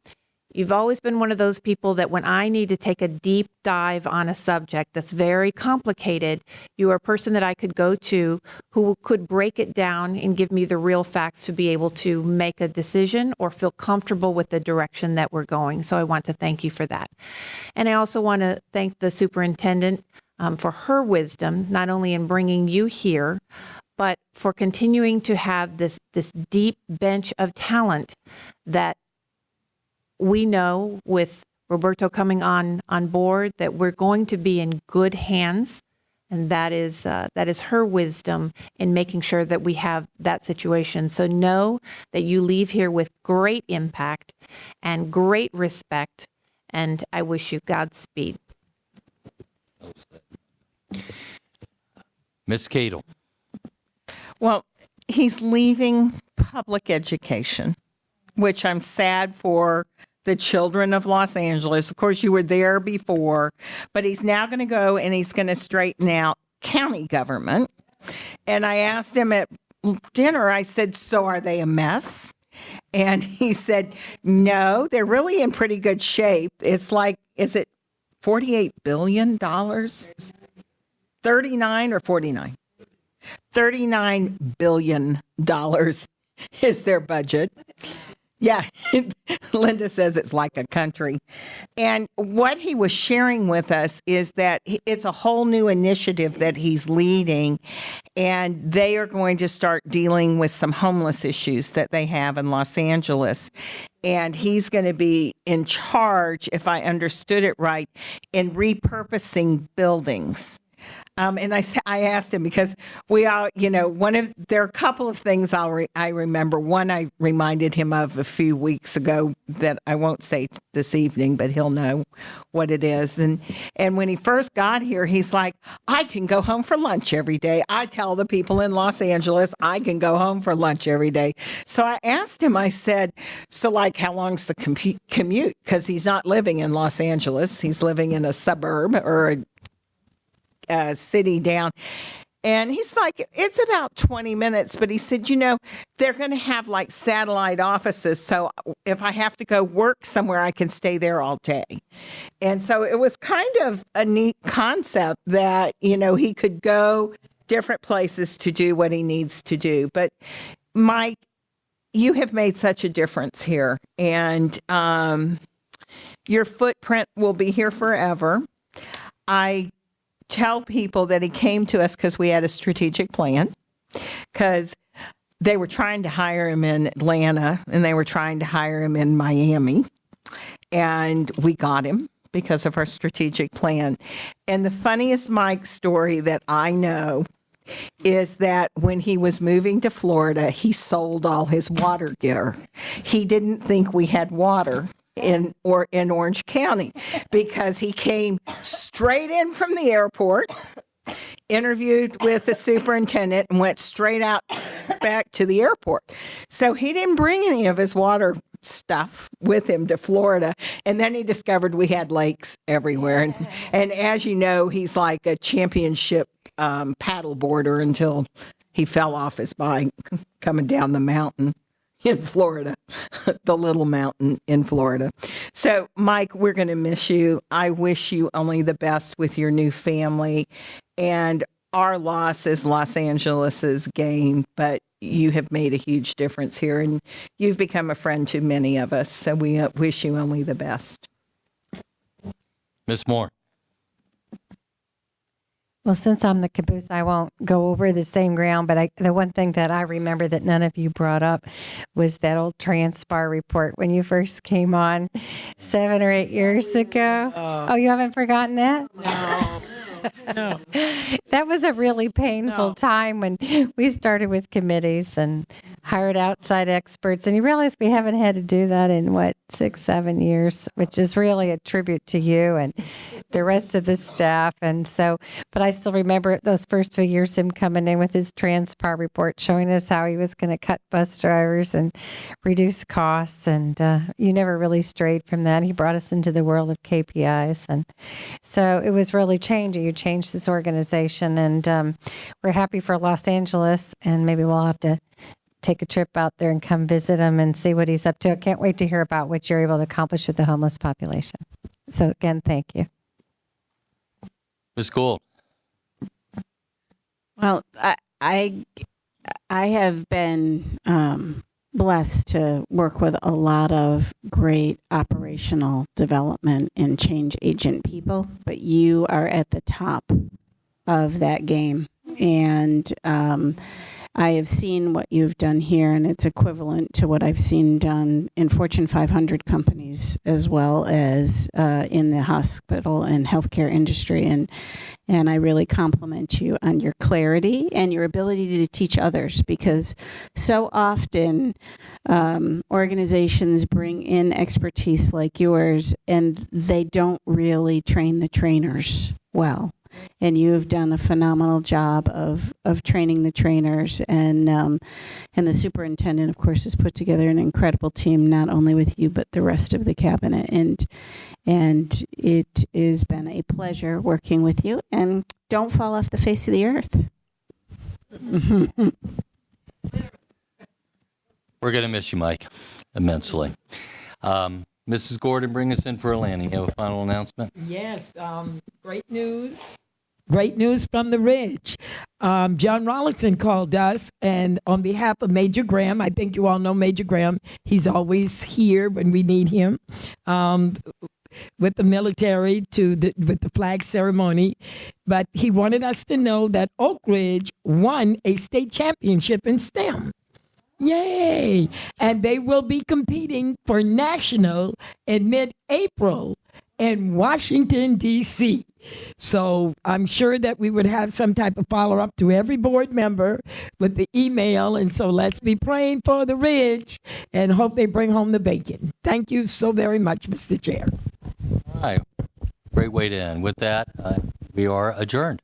You've always been one of those people that when I need to take a deep dive on a subject that's very complicated, you are a person that I could go to who could break it down and give me the real facts to be able to make a decision or feel comfortable with the direction that we're going. So I want to thank you for that. And I also want to thank the superintendent for her wisdom, not only in bringing you here, but for continuing to have this deep bench of talent that we know with Roberto coming on board that we're going to be in good hands, and that is her wisdom in making sure that we have that situation. So know that you leave here with great impact and great respect, and I wish you Godspeed. Ms. Cadle. Well, he's leaving public education, which I'm sad for the children of Los Angeles. Of course, you were there before, but he's now going to go and he's going to straighten out county government. And I asked him at dinner, I said, so are they a mess? And he said, no, they're really in pretty good shape. It's like, is it $48 billion? 39 or 49? $39 billion is their budget. Yeah, Linda says it's like a country. And what he was sharing with us is that it's a whole new initiative that he's leading, and they are going to start dealing with some homeless issues that they have in Los Angeles. And he's going to be in charge, if I understood it right, in repurposing buildings. And I asked him because we all, there are a couple of things I remember. One I reminded him of a few weeks ago that I won't say this evening, but he'll know what it is. And when he first got here, he's like, I can go home for lunch every day. I tell the people in Los Angeles, I can go home for lunch every day. So I asked him, I said, so like, how long's the commute? Because he's not living in Los Angeles. He's living in a suburb or a city down. And he's like, it's about 20 minutes. But he said, they're going to have like satellite offices. So if I have to go work somewhere, I can stay there all day. And so it was kind of a neat concept that, he could go different places to do what he needs to do. But Mike, you have made such a difference here. And your footprint will be here forever. I tell people that he came to us because we had a strategic plan, because they were trying to hire him in Atlanta and they were trying to hire him in Miami, and we got him because of our strategic plan. And the funniest Mike story that I know is that when he was moving to Florida, he sold all his water gear. He didn't think we had water in Orange County, because he came straight in from the airport, interviewed with the superintendent, and went straight out back to the airport. So he didn't bring any of his water stuff with him to Florida. And then he discovered we had lakes everywhere. And as you know, he's like a championship paddle boarder until he fell off his bike coming down the mountain in Florida, the little mountain in Florida. So, Mike, we're going to miss you. I wish you only the best with your new family. And our loss is Los Angeles's gain, but you have made a huge difference here, and you've become a friend to many of us. So we wish you only the best. Ms. Moore. Well, since I'm the caboose, I won't go over the same ground, but the one thing that I remember that none of you brought up was that old Transpar report when you first came on 7 or 8 years ago. Oh, you haven't forgotten that? No. No. That was a really painful time when we started with committees and hired outside experts. And you realize we haven't had to do that in, 6, 7 years, which is really a tribute to you and the rest of the staff. And so, but I still remember those first few years, him coming in with his Transpar report, showing us how he was going to cut bus drivers and reduce costs. And you never really strayed from that. He brought us into the world of KPIs. And so it was really changing. You changed this organization, and we're happy for Los Angeles, and maybe we'll have to take a trip out there and come visit him and see what he's up to. I can't wait to hear about what you're able to accomplish with the homeless population. So again, thank you. Ms. Gould. Well, I have been blessed to work with a lot of great operational development and change agent people, but you are at the top of that game. And I have seen what you've done here, and it's equivalent to what I've seen done in Fortune 500 companies, as well as in the hospital and healthcare industry. And I really compliment you on your clarity and your ability to teach others, because so often organizations bring in expertise like yours, and they don't really train the trainers well. and you've done a phenomenal job of training the trainers, and the superintendent, of course, has put together an incredible team, not only with you but the rest of the cabinet, and it has been a pleasure working with you. And don't fall off the face of the earth. We're going to miss you, Mike, immensely. Mrs. Gordon, bring us in for a landing. You have a final announcement? Yes, great news. Great news from the Ridge. John Rollinson called us, and on behalf of Major Graham, I think you all know Major Graham. He's always here when we need him. With the military with the flag ceremony, but he wanted us to know that Oak Ridge won a state championship in STEM. Yay! And they will be competing for national in mid-April in Washington, D.C. So I'm sure that we would have some type of follow-up to every board member with the email. And so let's be praying for the Ridge and hope they bring home the bacon. Thank you so very much, Mr. Chair. All right. Great way to end. With that, we are adjourned.